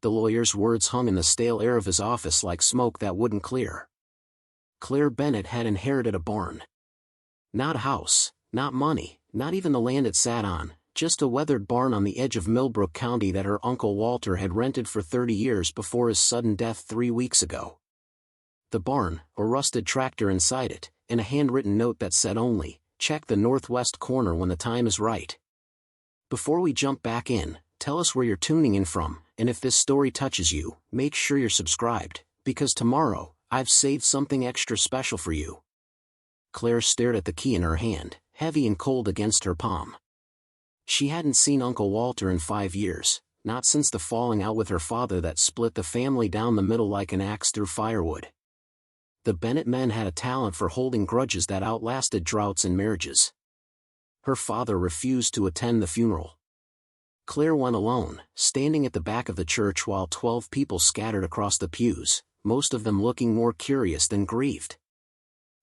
The lawyer's words hung in the stale air of his office like smoke that wouldn't clear. Claire Bennett had inherited a barn. Not a house, not money, not even the land it sat on, just a weathered barn on the edge of Millbrook County that her Uncle Walter had rented for 30 years before his sudden death 3 weeks ago. The barn, a rusted tractor inside it, and a handwritten note that said only, "Check the northwest corner when the time is right." Before we jump back in, tell us where you're tuning in from, and if this story touches you, make sure you're subscribed, because tomorrow, I've saved something extra special for you. Claire stared at the key in her hand, heavy and cold against her palm. She hadn't seen Uncle Walter in 5 years, not since the falling out with her father that split the family down the middle like an axe through firewood. The Bennett men had a talent for holding grudges that outlasted droughts and marriages. Her father refused to attend the funeral. Claire went alone, standing at the back of the church while 12 people scattered across the pews, most of them looking more curious than grieved.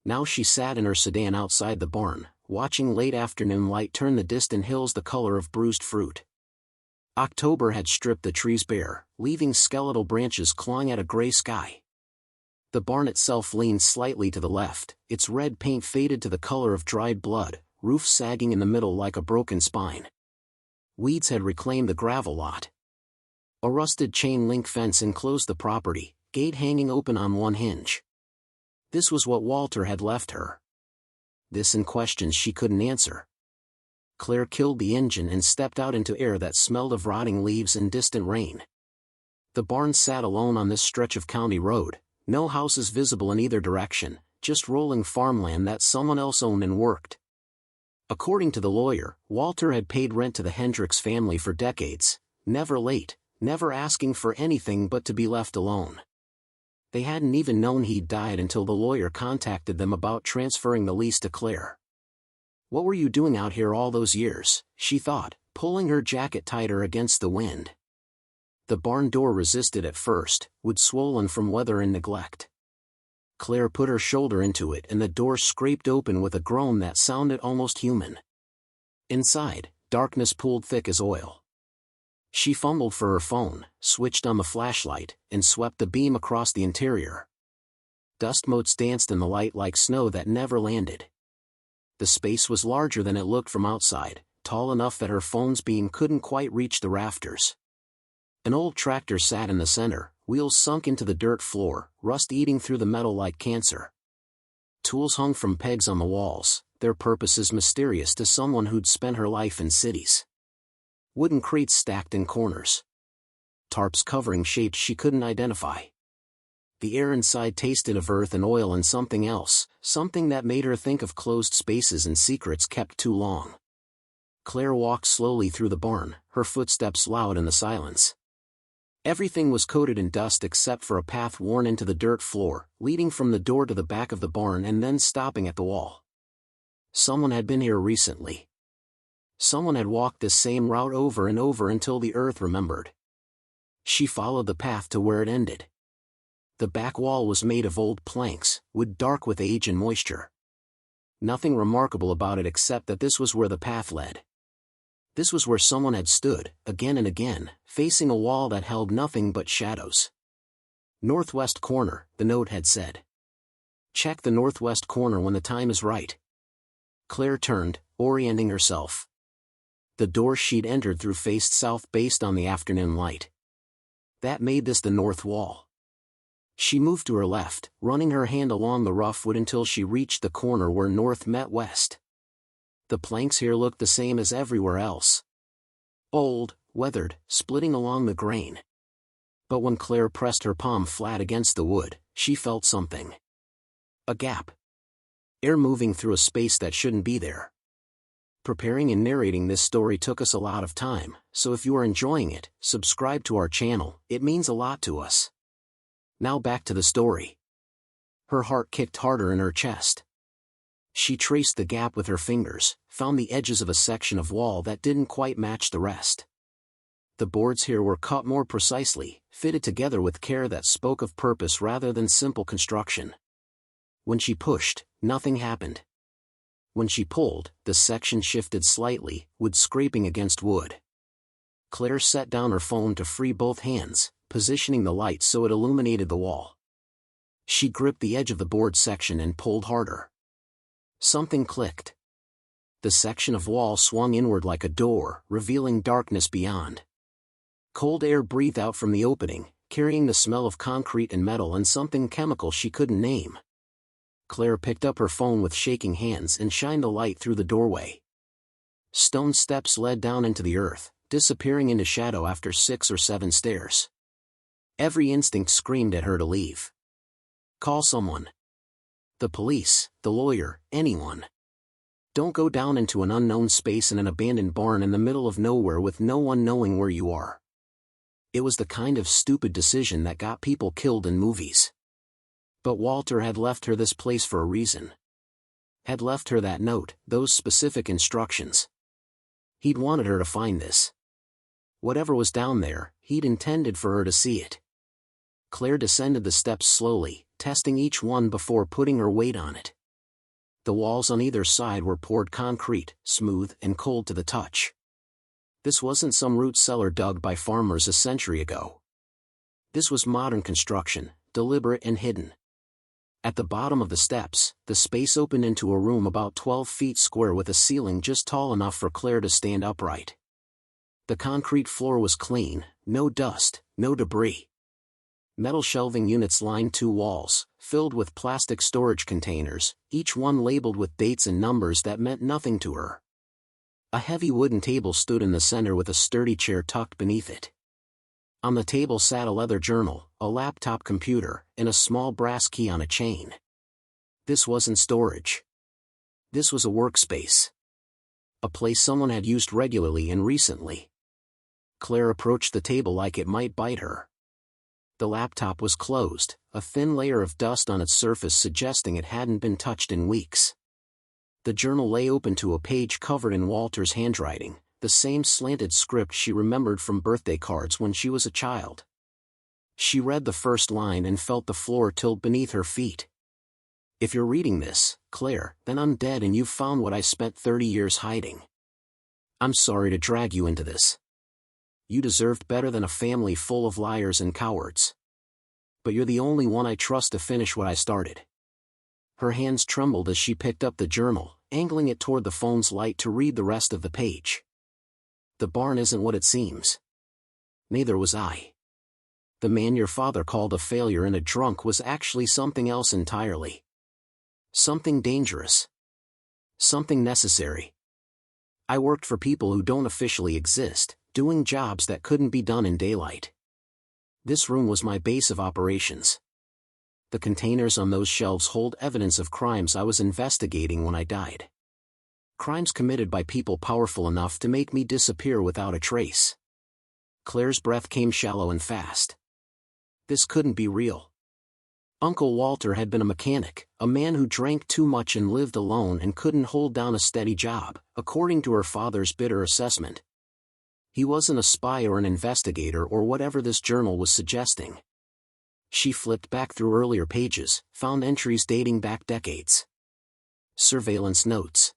Now she sat in her sedan outside the barn, watching late afternoon light turn the distant hills the color of bruised fruit. October had stripped the trees bare, leaving skeletal branches clawing at a gray sky. The barn itself leaned slightly to the left, its red paint faded to the color of dried blood, roof sagging in the middle like a broken spine. Weeds had reclaimed the gravel lot. A rusted chain-link fence enclosed the property, gate hanging open on one hinge. This was what Walter had left her. This and questions she couldn't answer. Claire killed the engine and stepped out into air that smelled of rotting leaves and distant rain. The barn sat alone on this stretch of county road, no houses visible in either direction, just rolling farmland that someone else owned and worked. According to the lawyer, Walter had paid rent to the Hendricks family for decades, never late, never asking for anything but to be left alone. They hadn't even known he'd died until the lawyer contacted them about transferring the lease to Claire. "What were you doing out here all those years?" she thought, pulling her jacket tighter against the wind. The barn door resisted at first, wood swollen from weather and neglect. Claire put her shoulder into it and the door scraped open with a groan that sounded almost human. Inside, darkness pooled thick as oil. She fumbled for her phone, switched on the flashlight, and swept the beam across the interior. Dust motes danced in the light like snow that never landed. The space was larger than it looked from outside, tall enough that her phone's beam couldn't quite reach the rafters. An old tractor sat in the center, wheels sunk into the dirt floor, rust eating through the metal like cancer. Tools hung from pegs on the walls, their purposes mysterious to someone who'd spent her life in cities. Wooden crates stacked in corners. Tarps covering shapes she couldn't identify. The air inside tasted of earth and oil and something else, something that made her think of closed spaces and secrets kept too long. Claire walked slowly through the barn, her footsteps loud in the silence. Everything was coated in dust except for a path worn into the dirt floor, leading from the door to the back of the barn and then stopping at the wall. Someone had been here recently. Someone had walked this same route over and over until the earth remembered. She followed the path to where it ended. The back wall was made of old planks, wood dark with age and moisture. Nothing remarkable about it except that this was where the path led. This was where someone had stood, again and again, facing a wall that held nothing but shadows. "Northwest corner," the note had said. "Check the northwest corner when the time is right." Claire turned, orienting herself. The door she'd entered through faced south based on the afternoon light. That made this the north wall. She moved to her left, running her hand along the rough wood until she reached the corner where north met west. The planks here looked the same as everywhere else. Old, weathered, splitting along the grain. But when Claire pressed her palm flat against the wood, she felt something. A gap. Air moving through a space that shouldn't be there. Preparing and narrating this story took us a lot of time, so if you are enjoying it, subscribe to our channel, it means a lot to us. Now back to the story. Her heart kicked harder in her chest. She traced the gap with her fingers, found the edges of a section of wall that didn't quite match the rest. The boards here were cut more precisely, fitted together with care that spoke of purpose rather than simple construction. When she pushed, nothing happened. When she pulled, the section shifted slightly, wood scraping against wood. Claire set down her phone to free both hands, positioning the light so it illuminated the wall. She gripped the edge of the board section and pulled harder. Something clicked. The section of wall swung inward like a door, revealing darkness beyond. Cold air breathed out from the opening, carrying the smell of concrete and metal and something chemical she couldn't name. Claire picked up her phone with shaking hands and shined the light through the doorway. Stone steps led down into the earth, disappearing into shadow after 6 or 7 stairs. Every instinct screamed at her to leave. Call someone. The police, the lawyer, anyone. Don't go down into an unknown space in an abandoned barn in the middle of nowhere with no one knowing where you are. It was the kind of stupid decision that got people killed in movies. But Walter had left her this place for a reason. Had left her that note, those specific instructions. He'd wanted her to find this. Whatever was down there, he'd intended for her to see it. Claire descended the steps slowly, testing each one before putting her weight on it. The walls on either side were poured concrete, smooth and cold to the touch. This wasn't some root cellar dug by farmers a century ago. This was modern construction, deliberate and hidden. At the bottom of the steps, the space opened into a room about 12 feet square with a ceiling just tall enough for Claire to stand upright. The concrete floor was clean, no dust, no debris. Metal shelving units lined 2 walls, filled with plastic storage containers, each one labeled with dates and numbers that meant nothing to her. A heavy wooden table stood in the center with a sturdy chair tucked beneath it. On the table sat a leather journal, a laptop computer, and a small brass key on a chain. This wasn't storage. This was a workspace. A place someone had used regularly and recently. Claire approached the table like it might bite her. The laptop was closed, a thin layer of dust on its surface suggesting it hadn't been touched in weeks. The journal lay open to a page covered in Walter's handwriting, the same slanted script she remembered from birthday cards when she was a child. She read the first line and felt the floor tilt beneath her feet. If you're reading this, Claire, then I'm dead and you've found what I spent 30 years hiding. I'm sorry to drag you into this. You deserved better than a family full of liars and cowards. But you're the only one I trust to finish what I started. Her hands trembled as she picked up the journal, angling it toward the phone's light to read the rest of the page. The barn isn't what it seems. Neither was I. The man your father called a failure and a drunk was actually something else entirely. Something dangerous. Something necessary. I worked for people who don't officially exist, doing jobs that couldn't be done in daylight. This room was my base of operations. The containers on those shelves hold evidence of crimes I was investigating when I died. Crimes committed by people powerful enough to make me disappear without a trace. Claire's breath came shallow and fast. This couldn't be real. Uncle Walter had been a mechanic, a man who drank too much and lived alone and couldn't hold down a steady job, according to her father's bitter assessment. He wasn't a spy or an investigator or whatever this journal was suggesting. She flipped back through earlier pages, found entries dating back decades. Surveillance notes.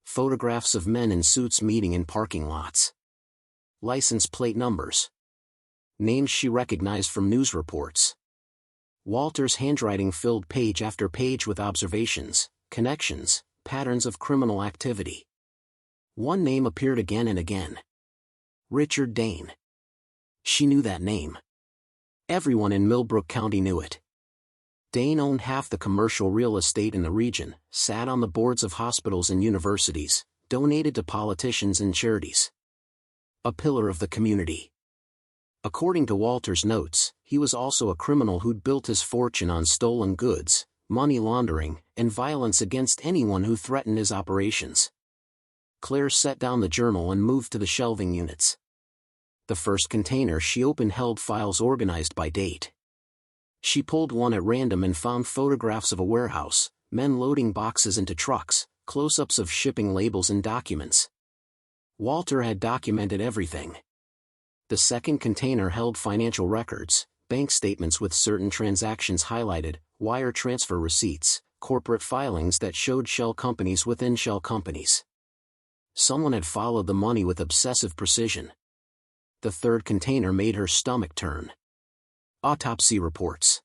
Photographs of men in suits meeting in parking lots. License plate numbers. Names she recognized from news reports. Walter's handwriting filled page after page with observations, connections, patterns of criminal activity. One name appeared again and again. Richard Dane. She knew that name. Everyone in Millbrook County knew it. Dane owned half the commercial real estate in the region, sat on the boards of hospitals and universities, donated to politicians and charities. A pillar of the community. According to Walter's notes, he was also a criminal who'd built his fortune on stolen goods, money laundering, and violence against anyone who threatened his operations. Claire set down the journal and moved to the shelving units. The first container she opened held files organized by date. She pulled one at random and found photographs of a warehouse, men loading boxes into trucks, close-ups of shipping labels and documents. Walter had documented everything. The second container held financial records, bank statements with certain transactions highlighted, wire transfer receipts, corporate filings that showed shell companies within shell companies. Someone had followed the money with obsessive precision. The third container made her stomach turn. Autopsy reports.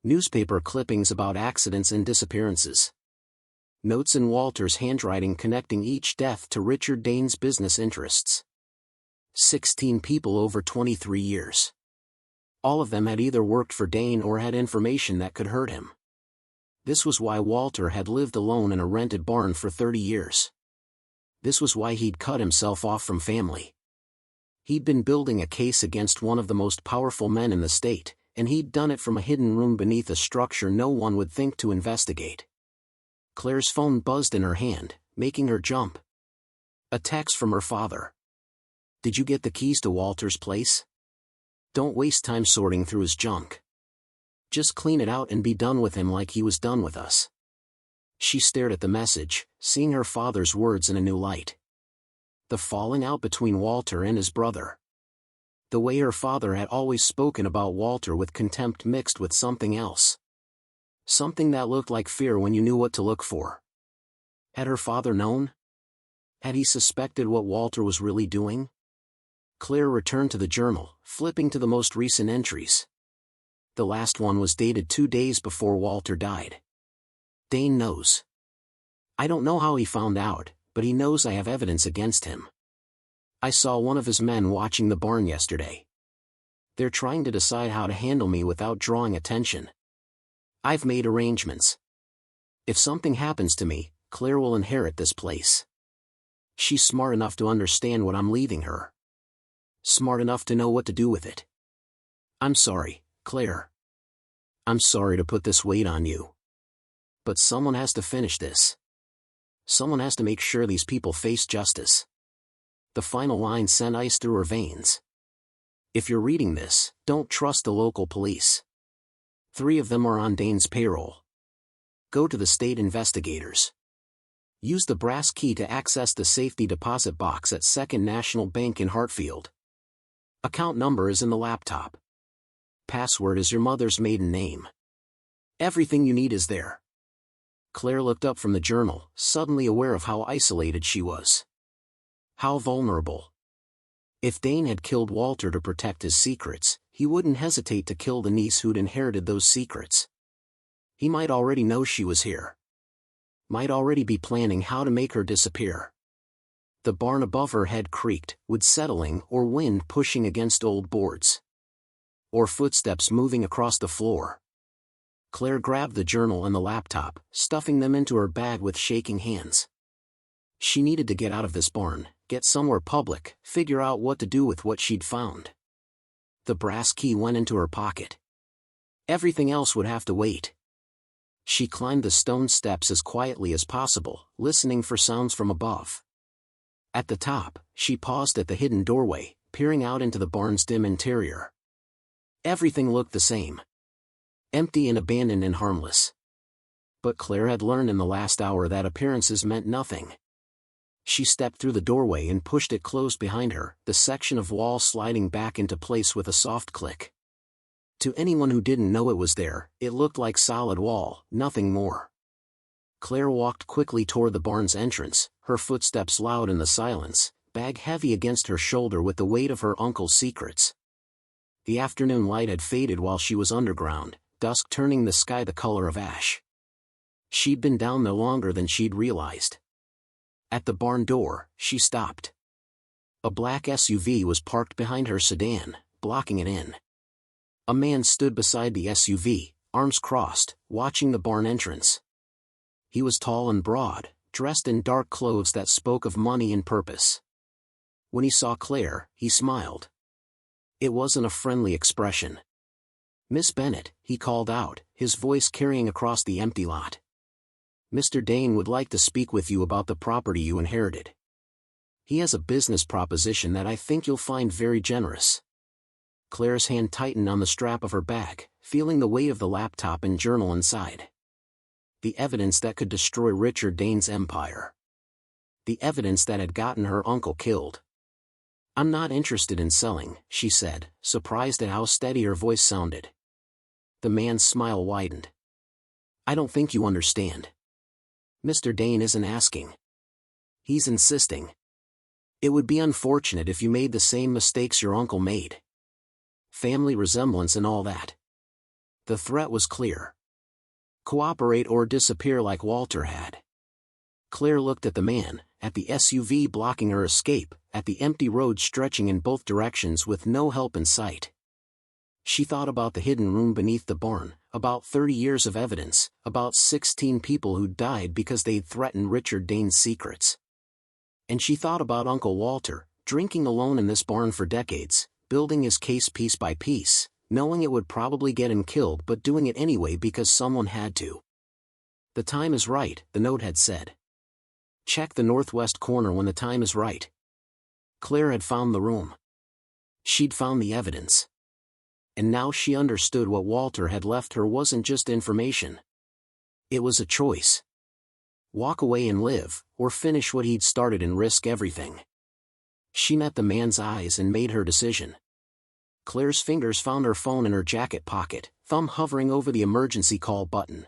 Newspaper clippings about accidents and disappearances. Notes in Walter's handwriting connecting each death to Richard Dane's business interests. 16 people over 23 years. All of them had either worked for Dane or had information that could hurt him. This was why Walter had lived alone in a rented barn for 30 years. This was why he'd cut himself off from family. He'd been building a case against one of the most powerful men in the state, and he'd done it from a hidden room beneath a structure no one would think to investigate. Claire's phone buzzed in her hand, making her jump. A text from her father. "Did you get the keys to Walter's place? Don't waste time sorting through his junk. Just clean it out and be done with him like he was done with us." She stared at the message, seeing her father's words in a new light. The falling out between Walter and his brother. The way her father had always spoken about Walter with contempt mixed with something else. Something that looked like fear when you knew what to look for. Had her father known? Had he suspected what Walter was really doing? Claire returned to the journal, flipping to the most recent entries. The last one was dated 2 days before Walter died. "Dane knows. I don't know how he found out, but he knows I have evidence against him. I saw one of his men watching the barn yesterday. They're trying to decide how to handle me without drawing attention. I've made arrangements. If something happens to me, Claire will inherit this place. She's smart enough to understand what I'm leaving her. Smart enough to know what to do with it. I'm sorry, Claire. I'm sorry to put this weight on you. But someone has to finish this. Someone has to make sure these people face justice." The final line sent ice through her veins. If you're reading this, don't trust the local police. 3 of them are on Dane's payroll. Go to the state investigators. Use the brass key to access the safety deposit box at Second National Bank in Hartfield. Account number is in the laptop. Password is your mother's maiden name. Everything you need is there. Claire looked up from the journal, suddenly aware of how isolated she was. How vulnerable. If Dane had killed Walter to protect his secrets, he wouldn't hesitate to kill the niece who'd inherited those secrets. He might already know she was here. Might already be planning how to make her disappear. The barn above her head creaked, with settling or wind pushing against old boards. Or footsteps moving across the floor. Claire grabbed the journal and the laptop, stuffing them into her bag with shaking hands. She needed to get out of this barn, get somewhere public, figure out what to do with what she'd found. The brass key went into her pocket. Everything else would have to wait. She climbed the stone steps as quietly as possible, listening for sounds from above. At the top, she paused at the hidden doorway, peering out into the barn's dim interior. Everything looked the same. Empty and abandoned and harmless. But Claire had learned in the last hour that appearances meant nothing. She stepped through the doorway and pushed it closed behind her, the section of wall sliding back into place with a soft click. To anyone who didn't know it was there, it looked like solid wall, nothing more. Claire walked quickly toward the barn's entrance, her footsteps loud in the silence, bag heavy against her shoulder with the weight of her uncle's secrets. The afternoon light had faded while she was underground, dusk turning the sky the color of ash. She'd been down there longer than she'd realized. At the barn door, she stopped. A black SUV was parked behind her sedan, blocking it in. A man stood beside the SUV, arms crossed, watching the barn entrance. He was tall and broad, dressed in dark clothes that spoke of money and purpose. When he saw Claire, he smiled. It wasn't a friendly expression. "Miss Bennett," he called out, his voice carrying across the empty lot. "Mr. Dane would like to speak with you about the property you inherited. He has a business proposition that I think you'll find very generous." Claire's hand tightened on the strap of her bag, feeling the weight of the laptop and journal inside. The evidence that could destroy Richard Dane's empire. The evidence that had gotten her uncle killed. "I'm not interested in selling," she said, surprised at how steady her voice sounded. The man's smile widened. "I don't think you understand. Mr. Dane isn't asking. He's insisting. It would be unfortunate if you made the same mistakes your uncle made. family resemblance and all that. The threat was clear. Cooperate or disappear like Walter had. Claire looked at the man, at the SUV blocking her escape, at the empty road stretching in both directions with no help in sight. She thought about the hidden room beneath the barn, about 30 years of evidence, about 16 people who died because they'd threatened Richard Dane's secrets. And she thought about Uncle Walter, drinking alone in this barn for decades, building his case piece by piece, knowing it would probably get him killed but doing it anyway because someone had to. The time is right, the note had said. Check the northwest corner when the time is right. Claire had found the room. She'd found the evidence. And now she understood what Walter had left her wasn't just information. It was a choice. Walk away and live, or finish what he'd started and risk everything. She met the man's eyes and made her decision. Claire's fingers found her phone in her jacket pocket, thumb hovering over the emergency call button.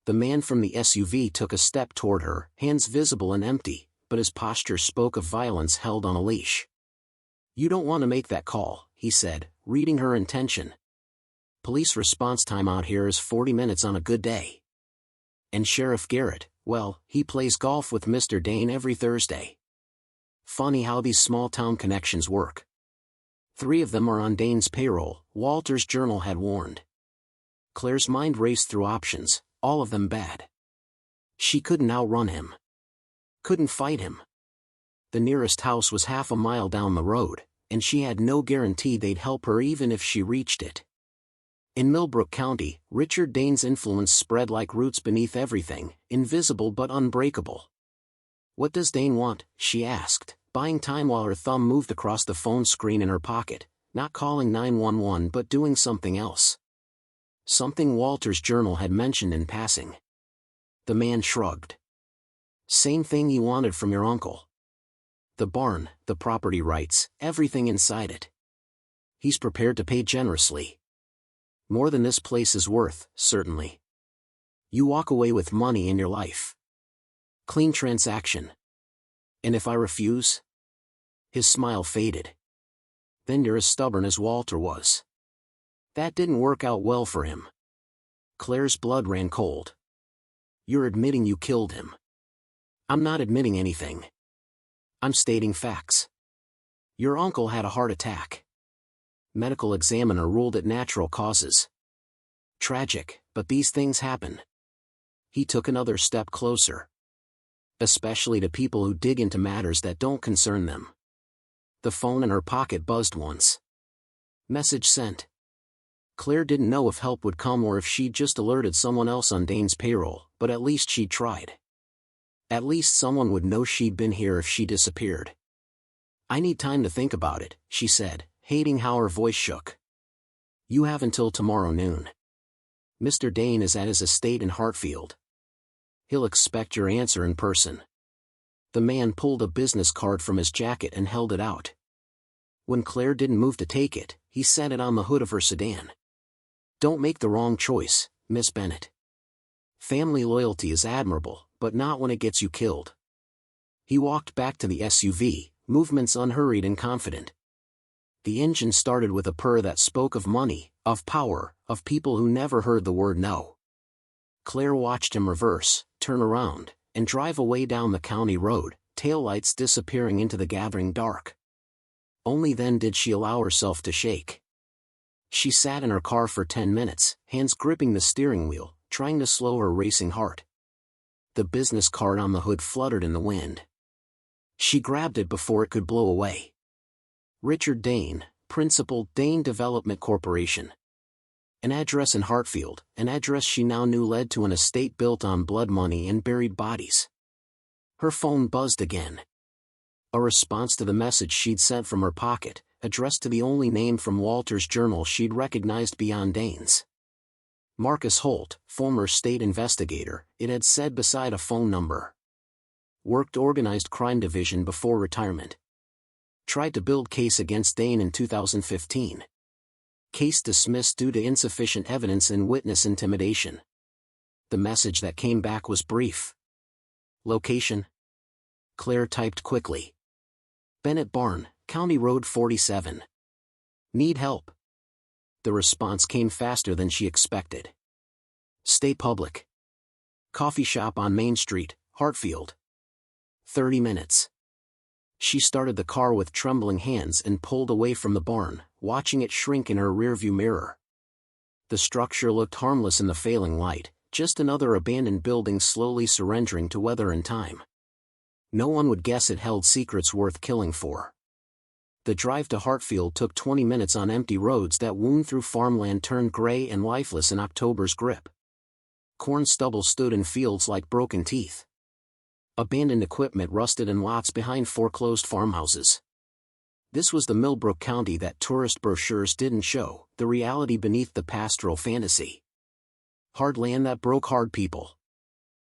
The man from the SUV took a step toward her, hands visible and empty, but his posture spoke of violence held on a leash. "You don't want to make that call," he said, reading her intention. "Police response time out here is 40 minutes on a good day. And Sheriff Garrett, well, he plays golf with Mr. Dane every Thursday. Funny how these small-town connections work. 3 of them are on Dane's payroll," Walter's journal had warned. Claire's mind raced through options, all of them bad. She couldn't outrun him. Couldn't fight him. The nearest house was half a mile down the road, and she had no guarantee they'd help her even if she reached it. In Millbrook County, Richard Dane's influence spread like roots beneath everything, invisible but unbreakable. "What does Dane want?" she asked, buying time while her thumb moved across the phone screen in her pocket, not calling 911 but doing something else. Something Walter's journal had mentioned in passing. The man shrugged. "Same thing you wanted from your uncle. The barn, the property rights, everything inside it. He's prepared to pay generously. More than this place is worth, certainly. You walk away with money in your life. Clean transaction. And if I refuse?" His smile faded. "Then you're as stubborn as Walter was." That didn't work out well for him. Claire's blood ran cold. "You're admitting you killed him." "I'm not admitting anything. I'm stating facts. Your uncle had a heart attack. Medical examiner ruled it natural causes. Tragic, but these things happen." He took another step closer. "Especially to people who dig into matters that don't concern them." The phone in her pocket buzzed once. Message sent. Claire didn't know if help would come or if she'd just alerted someone else on Dane's payroll, but at least she'd tried. At least someone would know she'd been here if she disappeared. "I need time to think about it," she said, hating how her voice shook. "You have until tomorrow noon. Mr. Dane is at his estate in Hartfield. He'll expect your answer in person." The man pulled a business card from his jacket and held it out. When Claire didn't move to take it, he set it on the hood of her sedan. "Don't make the wrong choice, Miss Bennett. Family loyalty is admirable, but not when it gets you killed." He walked back to the SUV, movements unhurried and confident. The engine started with a purr that spoke of money, of power, of people who never heard the word no. Claire watched him reverse, turn around, and drive away down the county road, taillights disappearing into the gathering dark. Only then did she allow herself to shake. She sat in her car for 10 minutes, hands gripping the steering wheel, trying to slow her racing heart. The business card on the hood fluttered in the wind. She grabbed it before it could blow away. Richard Dane, Principal, Dane Development Corporation. An address in Hartfield, an address she now knew led to an estate built on blood money and buried bodies. Her phone buzzed again. A response to the message she'd sent from her pocket, addressed to the only name from Walter's journal she'd recognized beyond Dane's. Marcus Holt, former state investigator, it had said beside a phone number. Worked organized crime division before retirement. Tried to build case against Dane in 2015. Case dismissed due to insufficient evidence and witness intimidation. The message that came back was brief. Location? Claire typed quickly. Bennett Barn, County Road 47. Need help. The response came faster than she expected. Stay public. Coffee shop on Main Street, Hartfield. 30 minutes. She started the car with trembling hands and pulled away from the barn, watching it shrink in her rearview mirror. The structure looked harmless in the failing light, just another abandoned building slowly surrendering to weather and time. No one would guess it held secrets worth killing for. The drive to Hartfield took 20 minutes on empty roads that wound through farmland turned gray and lifeless in October's grip. Corn stubble stood in fields like broken teeth. Abandoned equipment rusted in lots behind foreclosed farmhouses. This was the Millbrook County that tourist brochures didn't show, the reality beneath the pastoral fantasy. Hard land that broke hard people.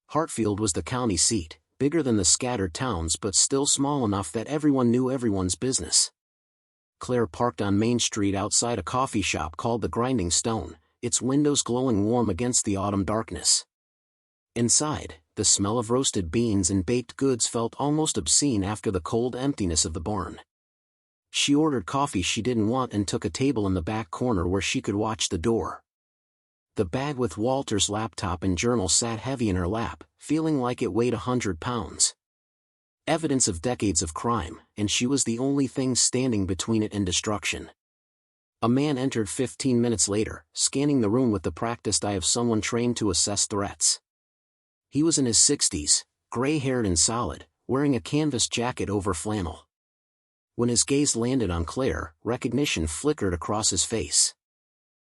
Hartfield was the county seat, bigger than the scattered towns but still small enough that everyone knew everyone's business. Claire parked on Main Street outside a coffee shop called the Grinding Stone, its windows glowing warm against the autumn darkness. Inside, the smell of roasted beans and baked goods felt almost obscene after the cold emptiness of the barn. She ordered coffee she didn't want and took a table in the back corner where she could watch the door. The bag with Walter's laptop and journal sat heavy in her lap, feeling like it weighed 100 pounds. Evidence of decades of crime, and she was the only thing standing between it and destruction. A man entered 15 minutes later, scanning the room with the practiced eye of someone trained to assess threats. He was in his 60s, gray-haired and solid, wearing a canvas jacket over flannel. When his gaze landed on Claire, recognition flickered across his face.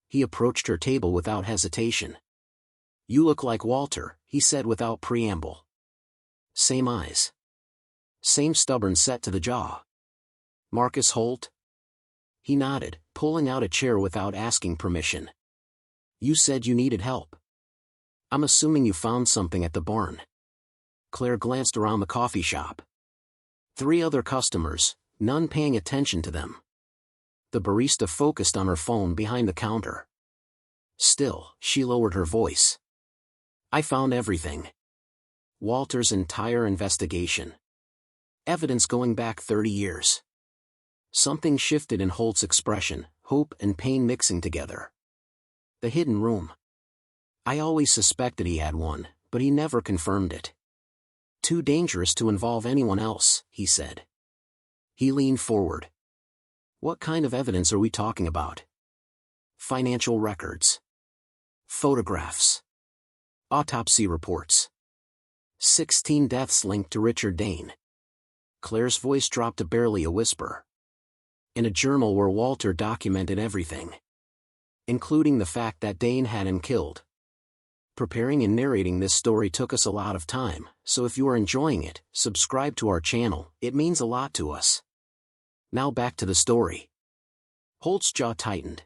He approached her table without hesitation. "You look like Walter," he said without preamble. "Same eyes. Same stubborn set to the jaw. Marcus Holt?" He nodded, pulling out a chair without asking permission. "You said you needed help. I'm assuming you found something at the barn." Claire glanced around the coffee shop. 3 other customers, none paying attention to them. The barista focused on her phone behind the counter. Still, she lowered her voice. "I found everything. Walter's entire investigation. Evidence going back 30 years. Something shifted in Holt's expression, hope and pain mixing together. The hidden room. I always suspected he had one, but he never confirmed it. Too dangerous to involve anyone else," he said. He leaned forward. "What kind of evidence are we talking about?" "Financial records. Photographs. Autopsy reports. 16 deaths linked to Richard Dane." Claire's voice dropped to barely a whisper. "In a journal where Walter documented everything. Including the fact that Dane had him killed. Preparing and narrating this story took us a lot of time, so if you are enjoying it, subscribe to our channel, it means a lot to us. Now back to the story." Holt's jaw tightened.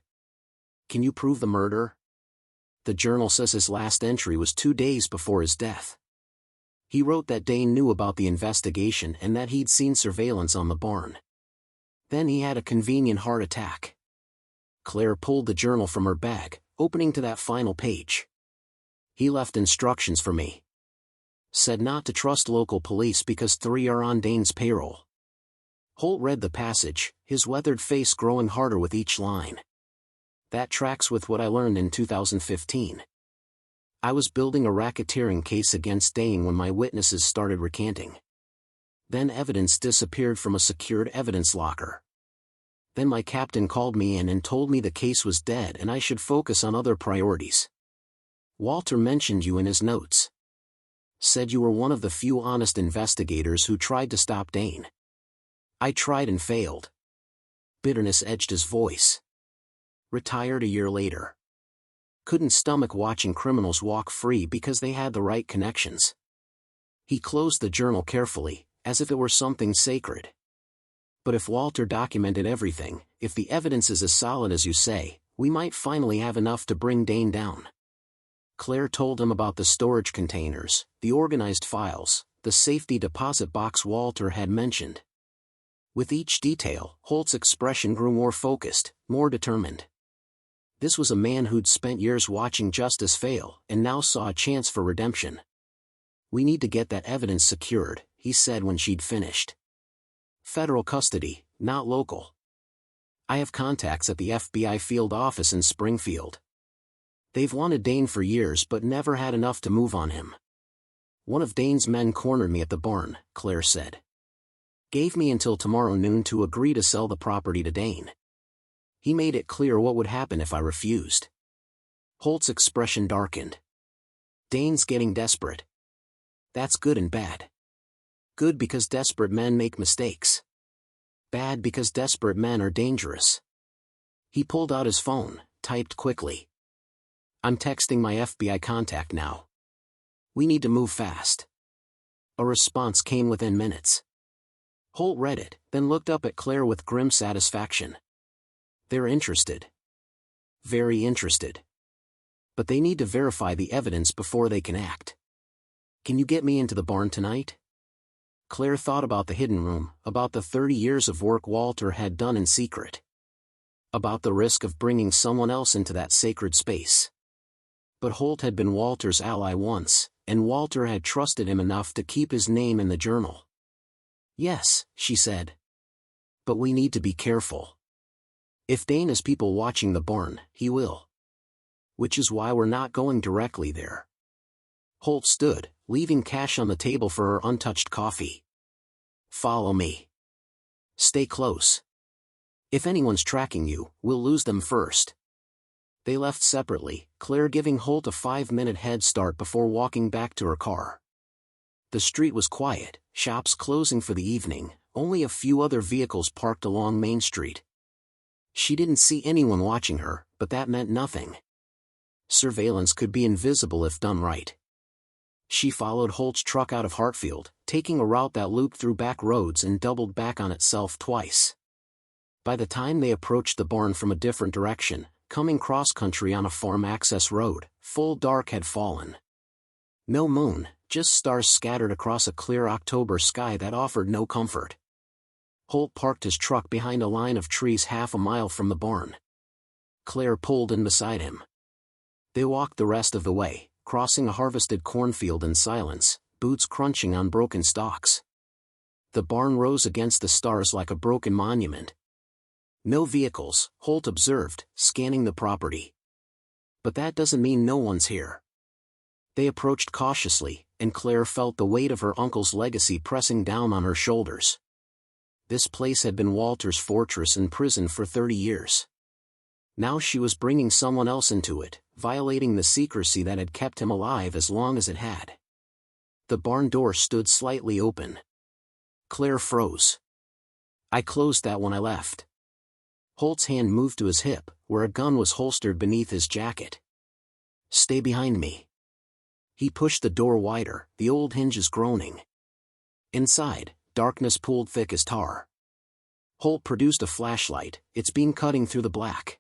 "Can you prove the murder?" "The journal says his last entry was 2 days before his death. He wrote that Dane knew about the investigation and that he'd seen surveillance on the barn. Then he had a convenient heart attack." Claire pulled the journal from her bag, opening to that final page. "He left instructions for me. Said not to trust local police because 3 are on Dane's payroll." Holt read the passage, his weathered face growing harder with each line. "That tracks with what I learned in 2015. I was building a racketeering case against Dane when my witnesses started recanting. Then evidence disappeared from a secured evidence locker. Then my captain called me in and told me the case was dead and I should focus on other priorities. Walter mentioned you in his notes. Said you were one of the few honest investigators who tried to stop Dane. I tried and failed." Bitterness edged his voice. "Retired a year later. Couldn't stomach watching criminals walk free because they had the right connections." He closed the journal carefully, as if it were something sacred. "But if Walter documented everything, if the evidence is as solid as you say, we might finally have enough to bring Dane down." Claire told him about the storage containers, the organized files, the safety deposit box Walter had mentioned. With each detail, Holt's expression grew more focused, more determined. This was a man who'd spent years watching justice fail, and now saw a chance for redemption. "We need to get that evidence secured," he said when she'd finished. "Federal custody, not local." I have contacts at the FBI field office in Springfield. They've wanted Dane for years but never had enough to move on him. One of Dane's men cornered me at the barn, Claire said. Gave me until tomorrow noon to agree to sell the property to Dane. He made it clear what would happen if I refused. Holt's expression darkened. Dane's getting desperate. That's good and bad. Good because desperate men make mistakes. Bad because desperate men are dangerous. He pulled out his phone, typed quickly. I'm texting my FBI contact now. We need to move fast. A response came within minutes. Holt read it, then looked up at Claire with grim satisfaction. They're interested. Very interested. But they need to verify the evidence before they can act. Can you get me into the barn tonight? Claire thought about the hidden room, about the 30 years of work Walter had done in secret. About the risk of bringing someone else into that sacred space. But Holt had been Walter's ally once, and Walter had trusted him enough to keep his name in the journal. Yes, she said. But we need to be careful. If Dane has people watching the barn, he will. Which is why we're not going directly there. Holt stood, leaving cash on the table for her untouched coffee. Follow me. Stay close. If anyone's tracking you, we'll lose them first. They left separately, Claire giving Holt a 5-minute head start before walking back to her car. The street was quiet, shops closing for the evening, only a few other vehicles parked along Main Street. She didn't see anyone watching her, but that meant nothing. Surveillance could be invisible if done right. She followed Holt's truck out of Hartfield, taking a route that looped through back roads and doubled back on itself twice. By the time they approached the barn from a different direction, coming cross-country on a farm access road, full dark had fallen. No moon, just stars scattered across a clear October sky that offered no comfort. Holt parked his truck behind a line of trees half a mile from the barn. Claire pulled in beside him. They walked the rest of the way, crossing a harvested cornfield in silence, boots crunching on broken stalks. The barn rose against the stars like a broken monument. No vehicles, Holt observed, scanning the property. But that doesn't mean no one's here. They approached cautiously, and Claire felt the weight of her uncle's legacy pressing down on her shoulders. This place had been Walter's fortress and prison for 30 years. Now she was bringing someone else into it, violating the secrecy that had kept him alive as long as it had. The barn door stood slightly open. Claire froze. I closed that when I left. Holt's hand moved to his hip, where a gun was holstered beneath his jacket. Stay behind me. He pushed the door wider, the old hinges groaning. Inside, darkness pooled thick as tar. Holt produced a flashlight, its beam cutting through the black.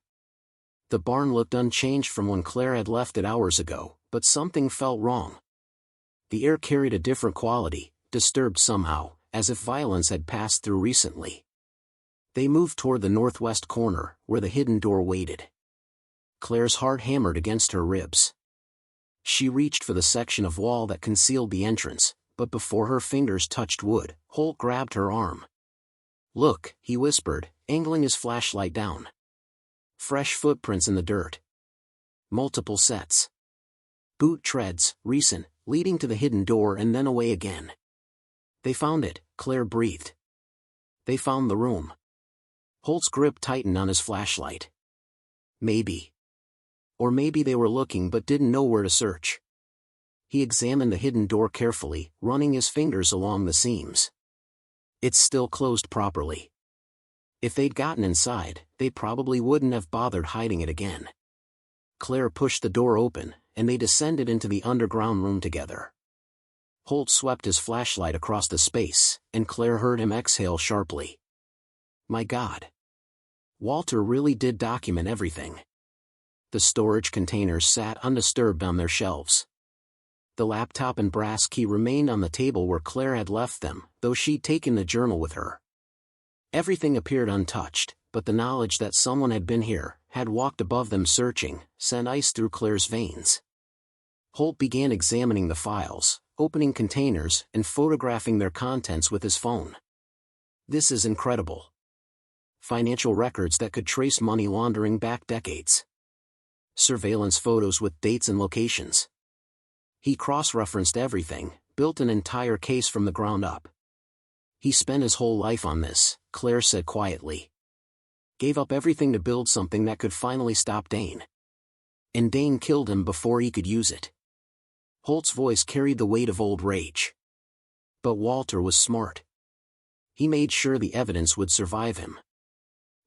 The barn looked unchanged from when Claire had left it hours ago, but something felt wrong. The air carried a different quality, disturbed somehow, as if violence had passed through recently. They moved toward the northwest corner, where the hidden door waited. Claire's heart hammered against her ribs. She reached for the section of wall that concealed the entrance, but before her fingers touched wood, Holt grabbed her arm. Look, he whispered, angling his flashlight down. Fresh footprints in the dirt. Multiple sets. Boot treads, recent, leading to the hidden door and then away again. They found it, Claire breathed. They found the room. Holt's grip tightened on his flashlight. Maybe. Or maybe they were looking but didn't know where to search. He examined the hidden door carefully, running his fingers along the seams. It's still closed properly. If they'd gotten inside, they probably wouldn't have bothered hiding it again. Claire pushed the door open, and they descended into the underground room together. Holt swept his flashlight across the space, and Claire heard him exhale sharply. My God. Walter really did document everything. The storage containers sat undisturbed on their shelves. The laptop and brass key remained on the table where Claire had left them, though she'd taken the journal with her. Everything appeared untouched, but the knowledge that someone had been here, had walked above them searching, sent ice through Claire's veins. Holt began examining the files, opening containers, and photographing their contents with his phone. This is incredible. financial records that could trace money laundering back decades. Surveillance photos with dates and locations. He cross-referenced everything, built an entire case from the ground up. He spent his whole life on this, Claire said quietly. Gave up everything to build something that could finally stop Dane. And Dane killed him before he could use it. Holt's voice carried the weight of old rage. But Walter was smart. He made sure the evidence would survive him.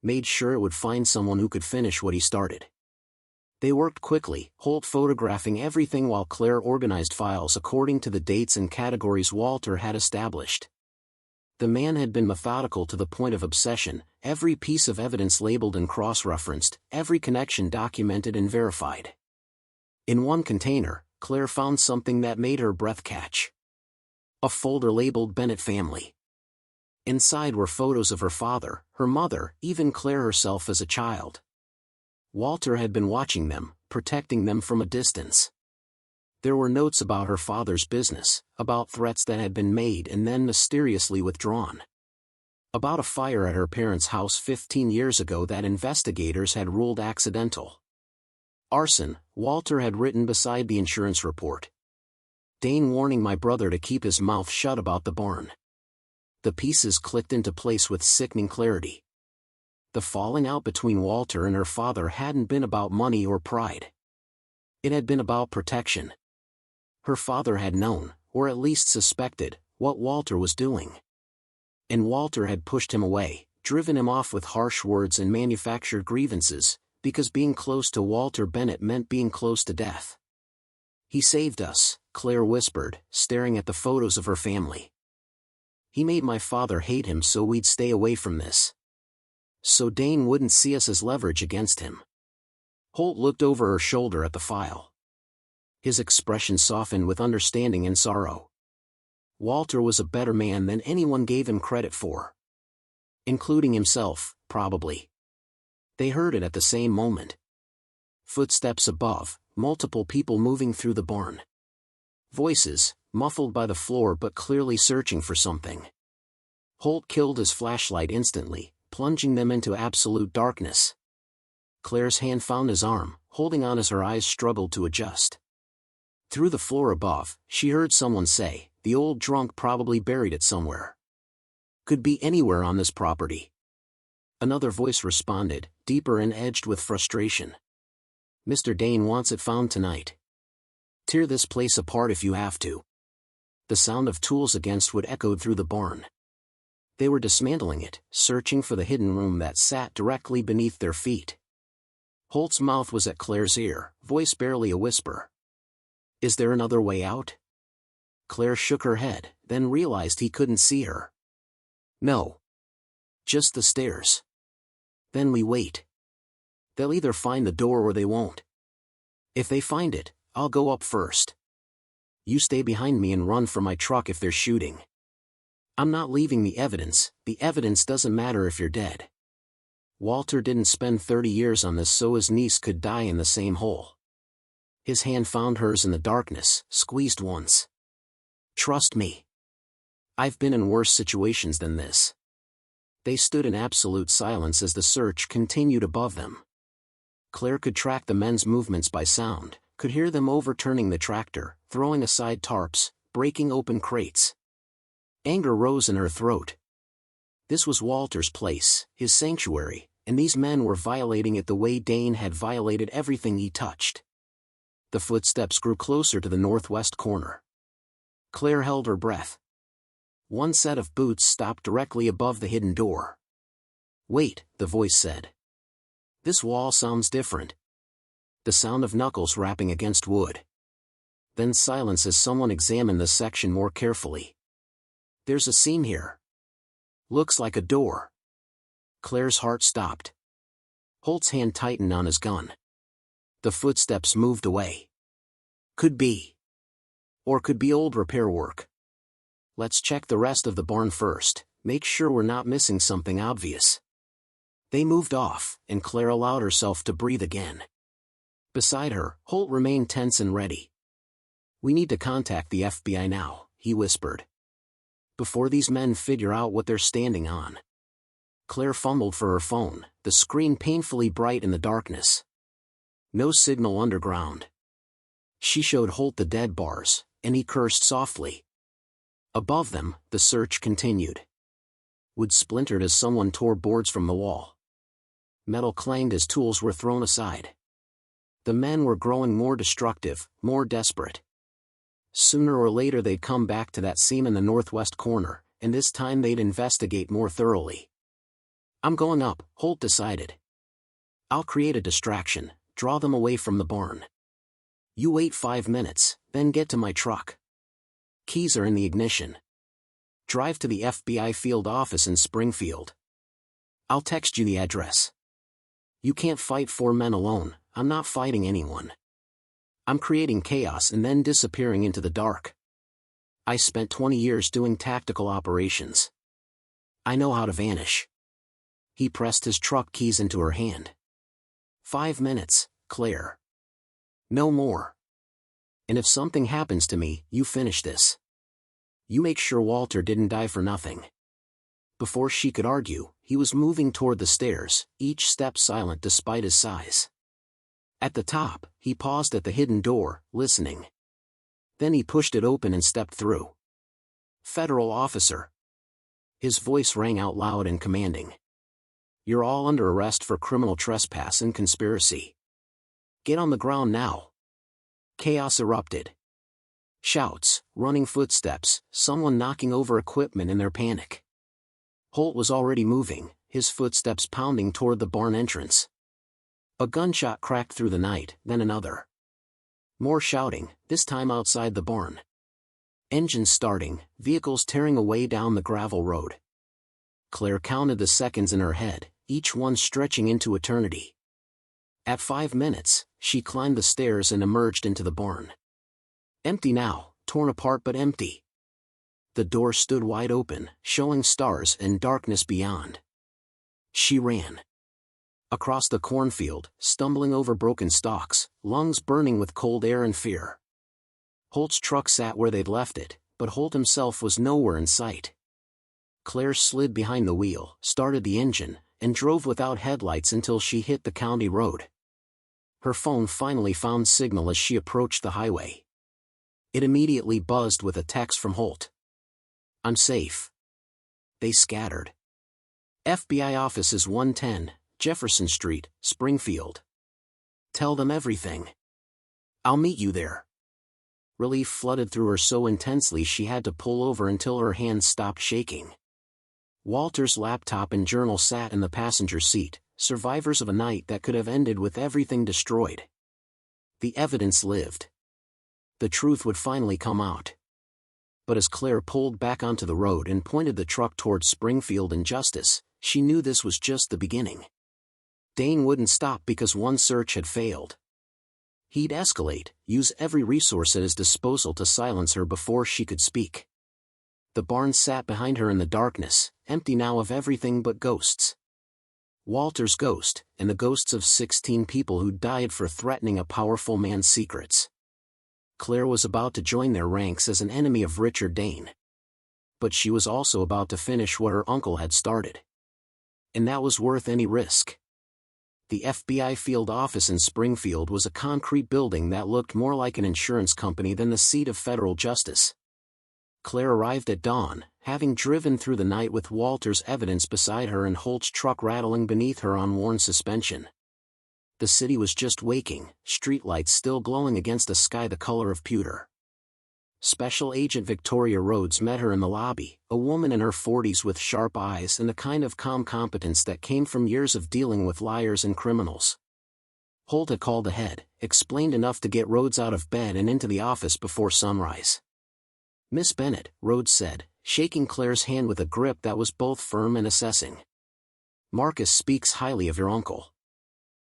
Made sure it would find someone who could finish what he started. They worked quickly, Holt photographing everything while Claire organized files according to the dates and categories Walter had established. The man had been methodical to the point of obsession, every piece of evidence labeled and cross-referenced, every connection documented and verified. In one container, Claire found something that made her breath catch. A folder labeled Bennett family. Inside were photos of her father, her mother, even Claire herself as a child. Walter had been watching them, protecting them from a distance. There were notes about her father's business, about threats that had been made and then mysteriously withdrawn. About a fire at her parents' house 15 years ago that investigators had ruled accidental. Arson, Walter had written beside the insurance report. Dane warning my brother to keep his mouth shut about the barn. The pieces clicked into place with sickening clarity. The falling out between Walter and her father hadn't been about money or pride. It had been about protection. Her father had known, or at least suspected, what Walter was doing. And Walter had pushed him away, driven him off with harsh words and manufactured grievances, because being close to Walter Bennett meant being close to death. He saved us, Claire whispered, staring at the photos of her family. He made my father hate him so we'd stay away from this. So Dane wouldn't see us as leverage against him. Holt looked over her shoulder at the file. His expression softened with understanding and sorrow. Walter was a better man than anyone gave him credit for. Including himself, probably. They heard it at the same moment. Footsteps above, multiple people moving through the barn. Voices, muffled by the floor but clearly searching for something. Holt killed his flashlight instantly, plunging them into absolute darkness. Claire's hand found his arm, holding on as her eyes struggled to adjust. Through the floor above, she heard someone say, "The old drunk probably buried it somewhere. Could be anywhere on this property." Another voice responded, deeper and edged with frustration. "Mr. Dane wants it found tonight. Tear this place apart if you have to." The sound of tools against wood echoed through the barn. They were dismantling it, searching for the hidden room that sat directly beneath their feet. Holt's mouth was at Claire's ear, voice barely a whisper. "Is there another way out?" Claire shook her head, then realized he couldn't see her. "No. Just the stairs. Then we wait. They'll either find the door or they won't. If they find it, I'll go up first. You stay behind me and run for my truck if they're shooting. I'm not leaving the evidence doesn't matter if you're dead." Walter didn't spend 30 years on this so his niece could die in the same hole. His hand found hers in the darkness, squeezed once. "Trust me. I've been in worse situations than this." They stood in absolute silence as the search continued above them. Claire could track the men's movements by sound, could hear them overturning the tractor, throwing aside tarps, breaking open crates. Anger rose in her throat. This was Walter's place, his sanctuary, and these men were violating it the way Dane had violated everything he touched. The footsteps grew closer to the northwest corner. Claire held her breath. One set of boots stopped directly above the hidden door. "Wait," the voice said. "This wall sounds different." The sound of knuckles rapping against wood. Then silence as someone examined the section more carefully. "There's a seam here. Looks like a door." Claire's heart stopped. Holt's hand tightened on his gun. The footsteps moved away. "Could be. Or could be old repair work. Let's check the rest of the barn first, make sure we're not missing something obvious." They moved off, and Claire allowed herself to breathe again. Beside her, Holt remained tense and ready. "We need to contact the FBI now," he whispered. "Before these men figure out what they're standing on." Claire fumbled for her phone, the screen painfully bright in the darkness. No signal underground. She showed Holt the dead bars, and he cursed softly. Above them, the search continued. Wood splintered as someone tore boards from the wall. Metal clanged as tools were thrown aside. The men were growing more destructive, more desperate. Sooner or later they'd come back to that seam in the northwest corner, and this time they'd investigate more thoroughly. "I'm going up," Holt decided. "I'll create a distraction, draw them away from the barn. You wait 5 minutes, then get to my truck. Keys are in the ignition. Drive to the FBI field office in Springfield. I'll text you the address. You can't fight 4 men alone. I'm not fighting anyone. I'm creating chaos and then disappearing into the dark. I spent 20 years doing tactical operations. I know how to vanish." He pressed his truck keys into her hand. 5 minutes, Claire. No more. And if something happens to me, you finish this. You make sure Walter didn't die for nothing." Before she could argue, he was moving toward the stairs, each step silent despite his size. At the top, he paused at the hidden door, listening. Then he pushed it open and stepped through. "Federal officer." His voice rang out loud and commanding. "You're all under arrest for criminal trespass and conspiracy. Get on the ground now." Chaos erupted. Shouts, running footsteps, someone knocking over equipment in their panic. Holt was already moving, his footsteps pounding toward the barn entrance. A gunshot cracked through the night, then another. More shouting, this time outside the barn. Engines starting, vehicles tearing away down the gravel road. Claire counted the seconds in her head, each one stretching into eternity. At 5 minutes, she climbed the stairs and emerged into the barn. Empty now, torn apart but empty. The door stood wide open, showing stars and darkness beyond. She ran. Across the cornfield, stumbling over broken stalks, lungs burning with cold air and fear. Holt's truck sat where they'd left it, but Holt himself was nowhere in sight. Claire slid behind the wheel, started the engine, and drove without headlights until she hit the county road. Her phone finally found signal as she approached the highway. It immediately buzzed with a text from Holt. "I'm safe." They scattered. "FBI office is 110, Jefferson Street, Springfield. Tell them everything. I'll meet you there." Relief flooded through her so intensely she had to pull over until her hands stopped shaking. Walter's laptop and journal sat in the passenger seat, survivors of a night that could have ended with everything destroyed. The evidence lived. The truth would finally come out. But as Claire pulled back onto the road and pointed the truck towards Springfield and Justice, she knew this was just the beginning. Dane wouldn't stop because one search had failed. He'd escalate, use every resource at his disposal to silence her before she could speak. The barn sat behind her in the darkness, empty now of everything but ghosts. Walter's ghost, and the ghosts of 16 people who died for threatening a powerful man's secrets. Claire was about to join their ranks as an enemy of Richard Dane. But she was also about to finish what her uncle had started. And that was worth any risk. The FBI field office in Springfield was a concrete building that looked more like an insurance company than the seat of federal justice. Claire arrived at dawn, having driven through the night with Walter's evidence beside her and Holt's truck rattling beneath her on worn suspension. The city was just waking, streetlights still glowing against a sky the color of pewter. Special Agent Victoria Rhodes met her in the lobby, a woman in her 40s with sharp eyes and the kind of calm competence that came from years of dealing with liars and criminals. Holt had called ahead, explained enough to get Rhodes out of bed and into the office before sunrise. "Miss Bennett," Rhodes said, shaking Claire's hand with a grip that was both firm and assessing. "Marcus speaks highly of your uncle.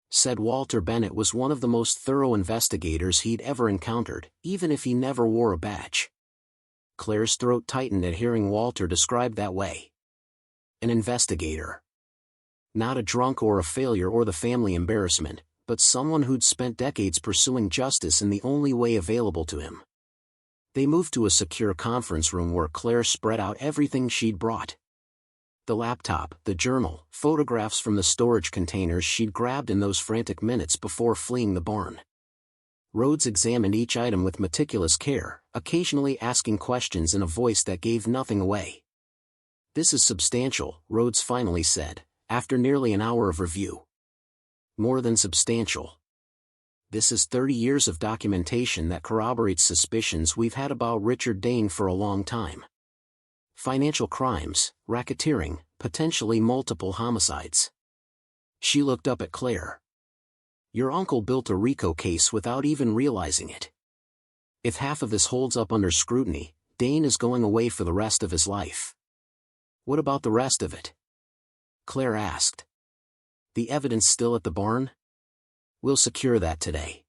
Said Walter Bennett was one of the most thorough investigators he'd ever encountered, even if he never wore a badge." Claire's throat tightened at hearing Walter described that way. An investigator. Not a drunk or a failure or the family embarrassment, but someone who'd spent decades pursuing justice in the only way available to him. They moved to a secure conference room where Claire spread out everything she'd brought. The laptop, the journal, photographs from the storage containers she'd grabbed in those frantic minutes before fleeing the barn. Rhodes examined each item with meticulous care, occasionally asking questions in a voice that gave nothing away. "This is substantial," Rhodes finally said, after nearly an hour of review. "More than substantial. This is 30 years of documentation that corroborates suspicions we've had about Richard Dane for a long time. Financial crimes, racketeering, potentially multiple homicides." She looked up at Claire. "Your uncle built a RICO case without even realizing it. If half of this holds up under scrutiny, Dane is going away for the rest of his life." "What about the rest of it?" Claire asked. "The evidence still at the barn? We'll secure that today.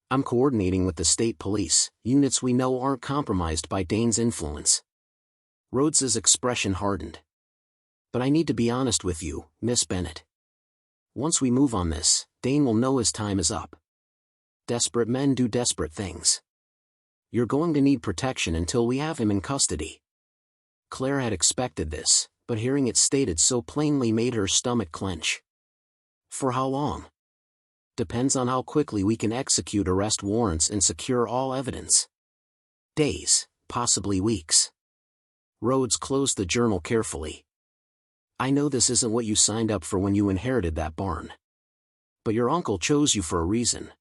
I'm coordinating with the state police, units we know aren't compromised by Dane's influence." Rhodes's expression hardened. "But I need to be honest with you, Miss Bennett. Once we move on this, Dane will know his time is up. Desperate men do desperate things. You're going to need protection until we have him in custody." Claire had expected this, but hearing it stated so plainly made her stomach clench. "For how long?" "Depends on how quickly we can execute arrest warrants and secure all evidence. Days, possibly weeks." Rhodes closed the journal carefully. "I know this isn't what you signed up for when you inherited that barn. But your uncle chose you for a reason.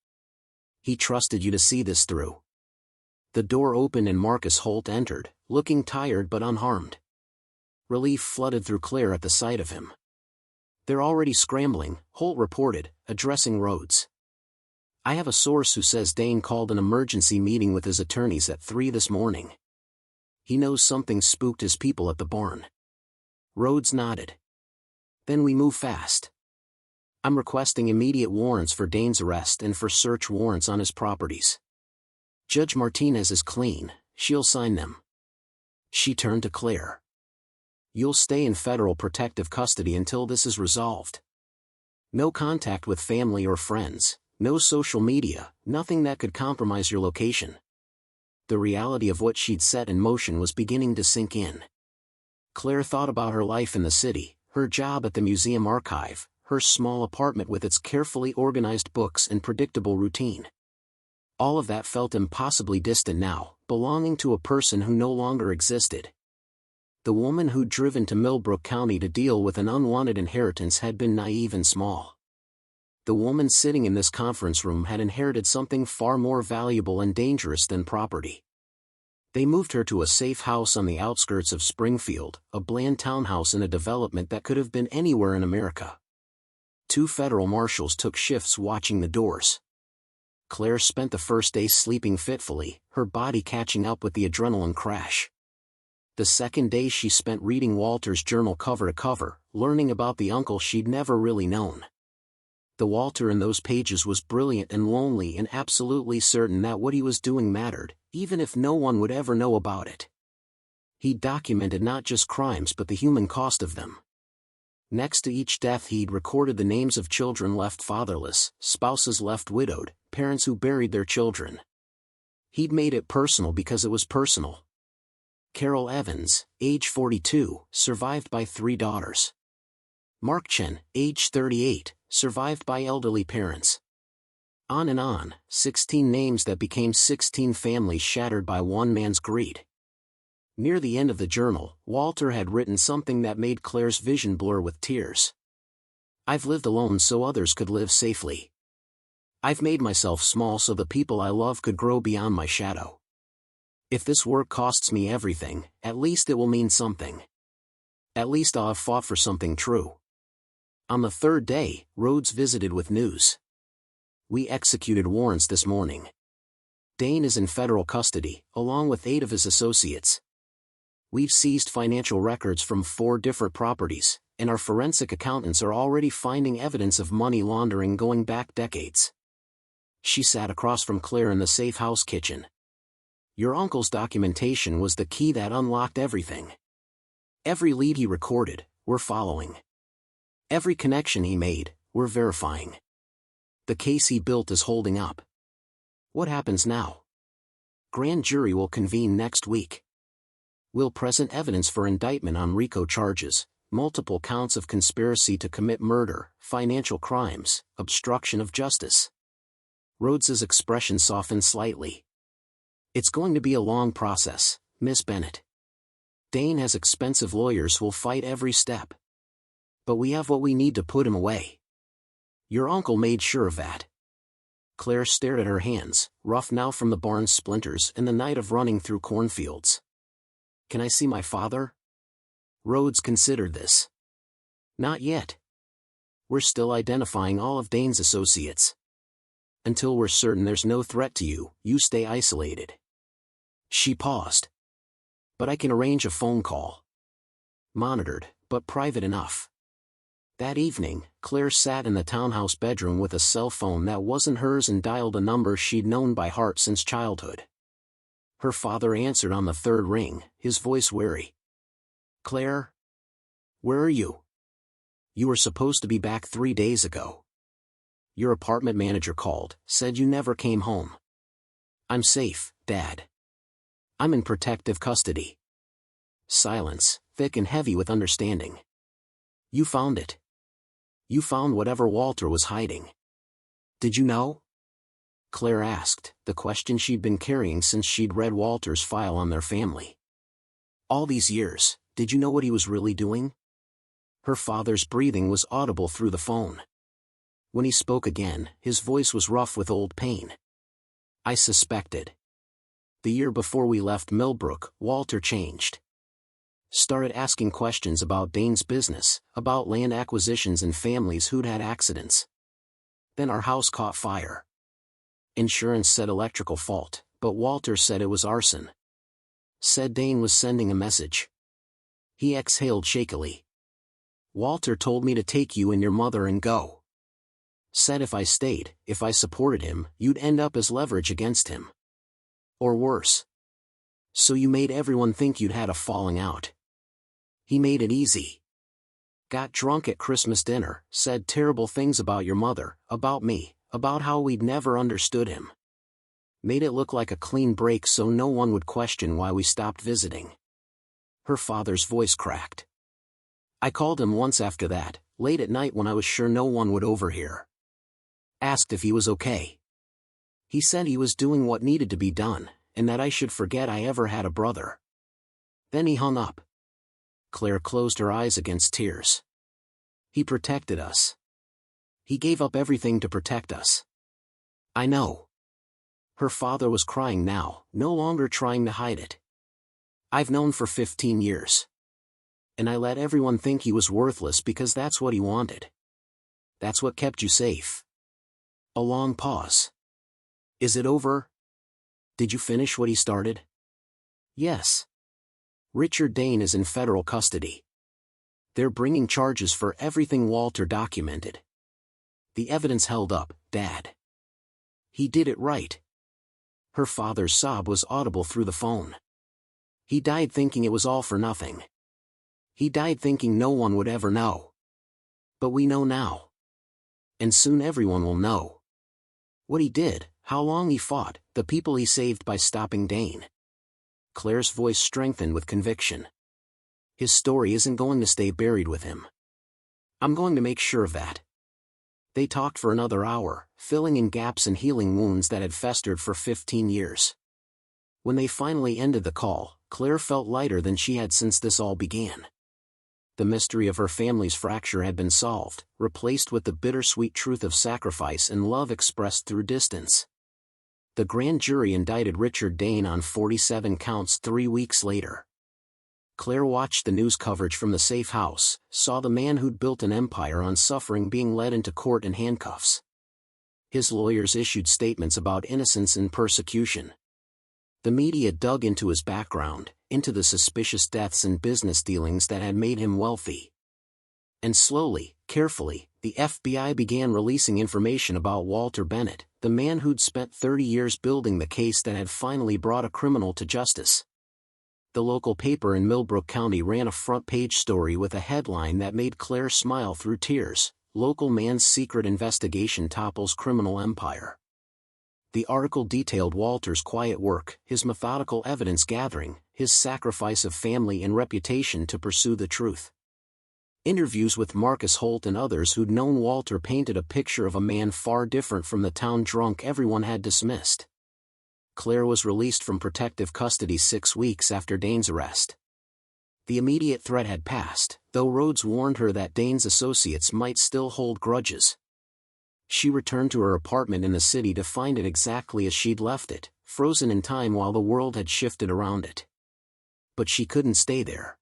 He trusted you to see this through." The door opened and Marcus Holt entered, looking tired but unharmed. Relief flooded through Claire at the sight of him. "They're already scrambling," Holt reported, addressing Rhodes. "I have a source who says Dane called an emergency meeting with his attorneys at 3 this morning. He knows something spooked his people at the barn." Rhodes nodded. "Then we move fast. I'm requesting immediate warrants for Dane's arrest and for search warrants on his properties. Judge Martinez is clean, she'll sign them." She turned to Claire. "You'll stay in federal protective custody until this is resolved. No contact with family or friends, no social media, nothing that could compromise your location." The reality of what she'd set in motion was beginning to sink in. Claire thought about her life in the city, her job at the museum archive, her small apartment with its carefully organized books and predictable routine. All of that felt impossibly distant now, belonging to a person who no longer existed. The woman who'd driven to Millbrook County to deal with an unwanted inheritance had been naive and small. The woman sitting in this conference room had inherited something far more valuable and dangerous than property. They moved her to a safe house on the outskirts of Springfield, a bland townhouse in a development that could have been anywhere in America. 2 federal marshals took shifts watching the doors. Claire spent the first day sleeping fitfully, her body catching up with the adrenaline crash. The second day she spent reading Walter's journal cover to cover, learning about the uncle she'd never really known. The Walter in those pages was brilliant and lonely and absolutely certain that what he was doing mattered, even if no one would ever know about it. He documented not just crimes but the human cost of them. Next to each death he'd recorded the names of children left fatherless, spouses left widowed, parents who buried their children. He'd made it personal because it was personal. Carol Evans, age 42, survived by 3 daughters. Mark Chen, age 38, survived by elderly parents. On and on, 16 names that became 16 families shattered by one man's greed. Near the end of the journal, Walter had written something that made Claire's vision blur with tears. "I've lived alone so others could live safely. I've made myself small so the people I love could grow beyond my shadow. If this work costs me everything, at least it will mean something. At least I'll have fought for something true." On the 3rd day, Rhodes visited with news. "We executed warrants this morning. Dane is in federal custody, along with 8 of his associates. We've seized financial records from 4 different properties, and our forensic accountants are already finding evidence of money laundering going back decades." She sat across from Claire in the safe house kitchen. "Your uncle's documentation was the key that unlocked everything. Every lead he recorded, we're following. Every connection he made, we're verifying. The case he built is holding up. What happens now? Grand jury will convene next week. We'll present evidence for indictment on RICO charges, multiple counts of conspiracy to commit murder, financial crimes, obstruction of justice. Rhodes's expression softened slightly. It's going to be a long process, Miss Bennett. Dane has expensive lawyers who'll fight every step. But we have what we need to put him away. Your uncle made sure of that. Claire stared at her hands, rough now from the barn's splinters and the night of running through cornfields. Can I see my father? Rhodes considered this. Not yet. We're still identifying all of Dane's associates. Until we're certain there's no threat to you, you stay isolated. She paused. But I can arrange a phone call. Monitored, but private enough. That evening, Claire sat in the townhouse bedroom with a cell phone that wasn't hers and dialed a number she'd known by heart since childhood. Her father answered on the third ring, his voice weary. Claire? Where are you? You were supposed to be back 3 days ago. Your apartment manager called, said you never came home. I'm safe, Dad. I'm in protective custody. Silence, thick and heavy with understanding. You found it. You found whatever Walter was hiding. Did you know? Claire asked, the question she'd been carrying since she'd read Walter's file on their family. All these years, did you know what he was really doing? Her father's breathing was audible through the phone. When he spoke again, his voice was rough with old pain. I suspected. The year before we left Millbrook, Walter changed. Started asking questions about Dane's business, about land acquisitions and families who'd had accidents. Then our house caught fire. Insurance said electrical fault, but Walter said it was arson. Said Dane was sending a message. He exhaled shakily. Walter told me to take you and your mother and go. Said if I stayed, if I supported him, you'd end up as leverage against him. Or worse. So you made everyone think you'd had a falling out. He made it easy. Got drunk at Christmas dinner, said terrible things about your mother, about me, about how we'd never understood him. Made it look like a clean break so no one would question why we stopped visiting. Her father's voice cracked. I called him once after that, late at night when I was sure no one would overhear. Asked if he was okay. He said he was doing what needed to be done, and that I should forget I ever had a brother. Then he hung up. Claire closed her eyes against tears. He protected us. He gave up everything to protect us. I know. Her father was crying now, no longer trying to hide it. I've known for 15 years. And I let everyone think he was worthless because that's what he wanted. That's what kept you safe. A long pause. Is it over? Did you finish what he started? Yes. Richard Dane is in federal custody. They're bringing charges for everything Walter documented. The evidence held up, Dad. He did it right. Her father's sob was audible through the phone. He died thinking it was all for nothing. He died thinking no one would ever know. But we know now. And soon everyone will know. What he did, how long he fought, the people he saved by stopping Dane. Claire's voice strengthened with conviction. His story isn't going to stay buried with him. I'm going to make sure of that. They talked for another hour, filling in gaps and healing wounds that had festered for 15 years. When they finally ended the call, Claire felt lighter than she had since this all began. The mystery of her family's fracture had been solved, replaced with the bittersweet truth of sacrifice and love expressed through distance. The grand jury indicted Richard Dane on 47 counts 3 weeks later. Claire watched the news coverage from the safe house, saw the man who'd built an empire on suffering being led into court in handcuffs. His lawyers issued statements about innocence and persecution. The media dug into his background, into the suspicious deaths and business dealings that had made him wealthy. And slowly, carefully, the FBI began releasing information about Walter Bennett, the man who'd spent 30 years building the case that had finally brought a criminal to justice. The local paper in Millbrook County ran a front-page story with a headline that made Claire smile through tears: Local man's secret investigation topples criminal empire. The article detailed Walter's quiet work, his methodical evidence gathering, his sacrifice of family and reputation to pursue the truth. Interviews with Marcus Holt and others who'd known Walter painted a picture of a man far different from the town drunk everyone had dismissed. Claire was released from protective custody 6 weeks after Dane's arrest. The immediate threat had passed, though Rhodes warned her that Dane's associates might still hold grudges. She returned to her apartment in the city to find it exactly as she'd left it, frozen in time while the world had shifted around it. But she couldn't stay there.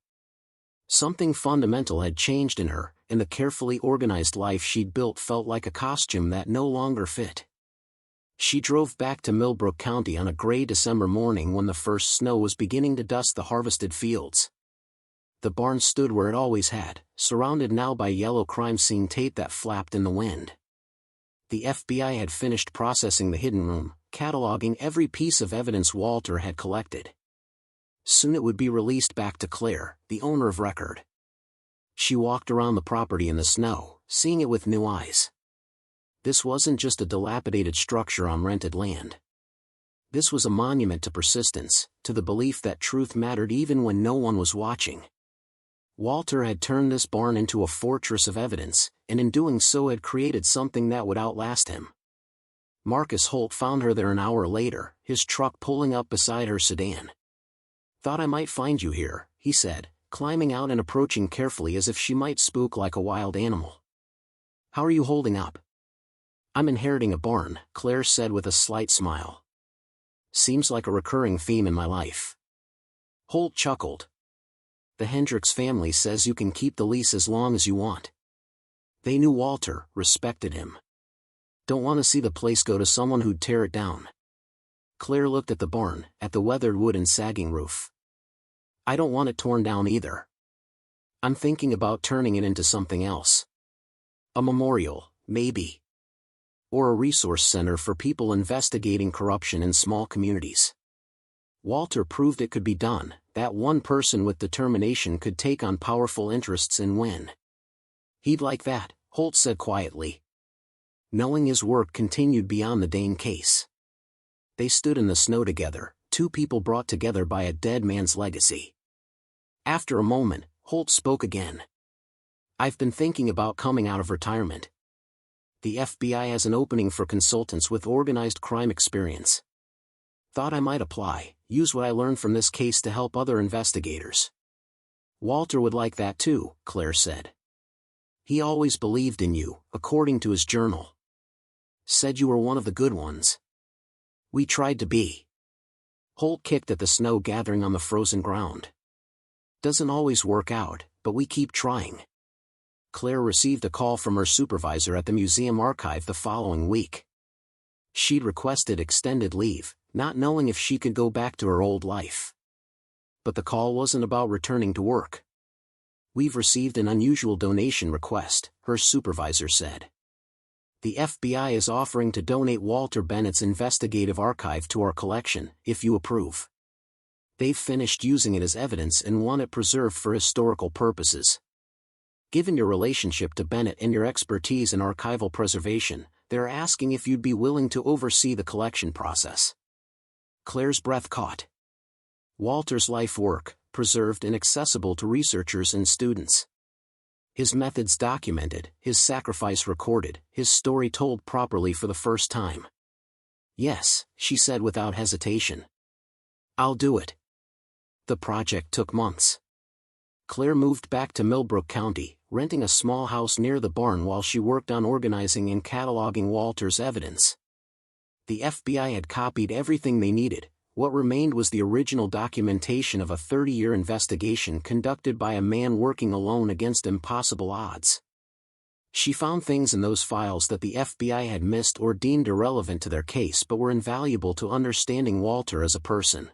Something fundamental had changed in her, and the carefully organized life she'd built felt like a costume that no longer fit. She drove back to Millbrook County on a gray December morning when the first snow was beginning to dust the harvested fields. The barn stood where it always had, surrounded now by yellow crime scene tape that flapped in the wind. The FBI had finished processing the hidden room, cataloging every piece of evidence Walter had collected. Soon it would be released back to Claire, the owner of record. She walked around the property in the snow, seeing it with new eyes. This wasn't just a dilapidated structure on rented land. This was a monument to persistence, to the belief that truth mattered even when no one was watching. Walter had turned this barn into a fortress of evidence, and in doing so had created something that would outlast him. Marcus Holt found her there an hour later, his truck pulling up beside her sedan. "Thought I might find you here," he said, climbing out and approaching carefully as if she might spook like a wild animal. "How are you holding up?" "I'm inheriting a barn," Claire said with a slight smile. "Seems like a recurring theme in my life." Holt chuckled. "The Hendricks family says you can keep the lease as long as you want." They knew Walter, respected him. "Don't want to see the place go to someone who'd tear it down." Claire looked at the barn, at the weathered wood and sagging roof. "I don't want it torn down either. I'm thinking about turning it into something else. A memorial, maybe. Or a resource center for people investigating corruption in small communities." Walter proved it could be done, that one person with determination could take on powerful interests and win. "He'd like that," Holt said quietly. Knowing his work continued beyond the Dane case. They stood in the snow together, two people brought together by a dead man's legacy. After a moment, Holt spoke again. "I've been thinking about coming out of retirement. The FBI has an opening for consultants with organized crime experience. Thought I might apply, use what I learned from this case to help other investigators." "Walter would like that too," Claire said. "He always believed in you, according to his journal. Said you were one of the good ones." "We tried to be." Holt kicked at the snow gathering on the frozen ground. "Doesn't always work out, but we keep trying." Claire received a call from her supervisor at the museum archive the following week. She'd requested extended leave, not knowing if she could go back to her old life. But the call wasn't about returning to work. "We've received an unusual donation request," her supervisor said. "The FBI is offering to donate Walter Bennett's investigative archive to our collection, if you approve. They've finished using it as evidence and want it preserved for historical purposes. Given your relationship to Bennett and your expertise in archival preservation, they're asking if you'd be willing to oversee the collection process." Claire's breath caught. Walter's life work, preserved and accessible to researchers and students. His methods documented, his sacrifice recorded, his story told properly for the first time. "Yes," she said without hesitation. "I'll do it." The project took months. Claire moved back to Millbrook County, renting a small house near the barn while she worked on organizing and cataloging Walter's evidence. The FBI had copied everything they needed. What remained was the original documentation of a 30-year investigation conducted by a man working alone against impossible odds. She found things in those files that the FBI had missed or deemed irrelevant to their case but were invaluable to understanding Walter as a person.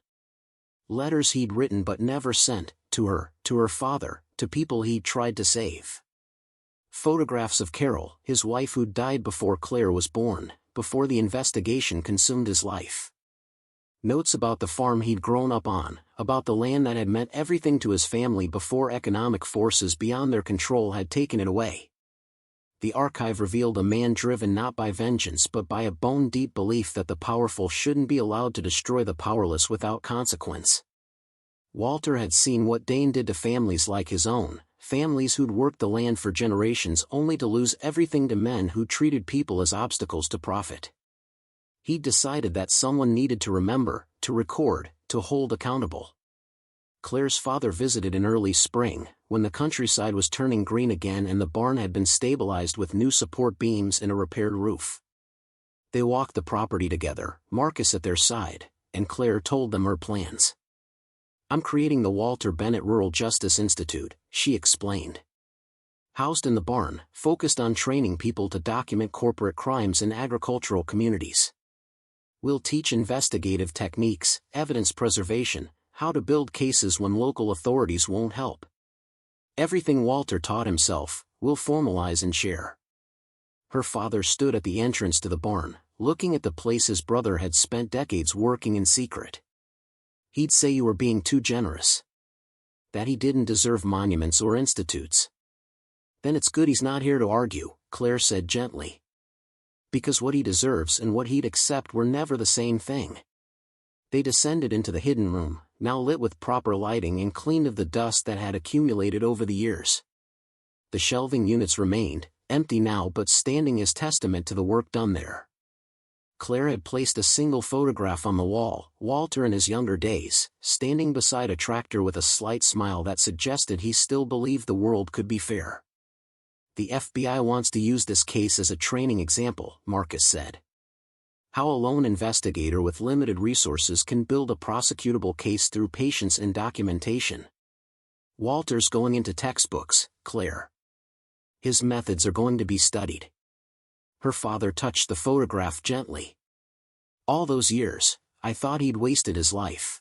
Letters he'd written but never sent, to her father, to people he'd tried to save. Photographs of Carol, his wife who'd died before Claire was born, before the investigation consumed his life. Notes about the farm he'd grown up on, about the land that had meant everything to his family before economic forces beyond their control had taken it away. The archive revealed a man driven not by vengeance but by a bone-deep belief that the powerful shouldn't be allowed to destroy the powerless without consequence. Walter had seen what Dane did to families like his own, families who'd worked the land for generations only to lose everything to men who treated people as obstacles to profit. He'd decided that someone needed to remember, to record, to hold accountable. Claire's father visited in early spring, when the countryside was turning green again and the barn had been stabilized with new support beams and a repaired roof. They walked the property together, Marcus at their side, and Claire told them her plans. "I'm creating the Walter Bennett Rural Justice Institute," she explained. Housed in the barn, focused on training people to document corporate crimes in agricultural communities. We'll teach investigative techniques, evidence preservation, how to build cases when local authorities won't help. Everything Walter taught himself, we'll formalize and share. Her father stood at the entrance to the barn, looking at the place his brother had spent decades working in secret. He'd say you were being too generous. That he didn't deserve monuments or institutes. Then it's good he's not here to argue, Claire said gently. Because what he deserves and what he'd accept were never the same thing. They descended into the hidden room, now lit with proper lighting and cleaned of the dust that had accumulated over the years. The shelving units remained, empty now but standing as testament to the work done there. Claire had placed a single photograph on the wall, Walter in his younger days, standing beside a tractor with a slight smile that suggested he still believed the world could be fair. "The FBI wants to use this case as a training example," Marcus said. "How a lone investigator with limited resources can build a prosecutable case through patience and documentation. Walter's going into textbooks, Claire. His methods are going to be studied." Her father touched the photograph gently. "All those years, I thought he'd wasted his life.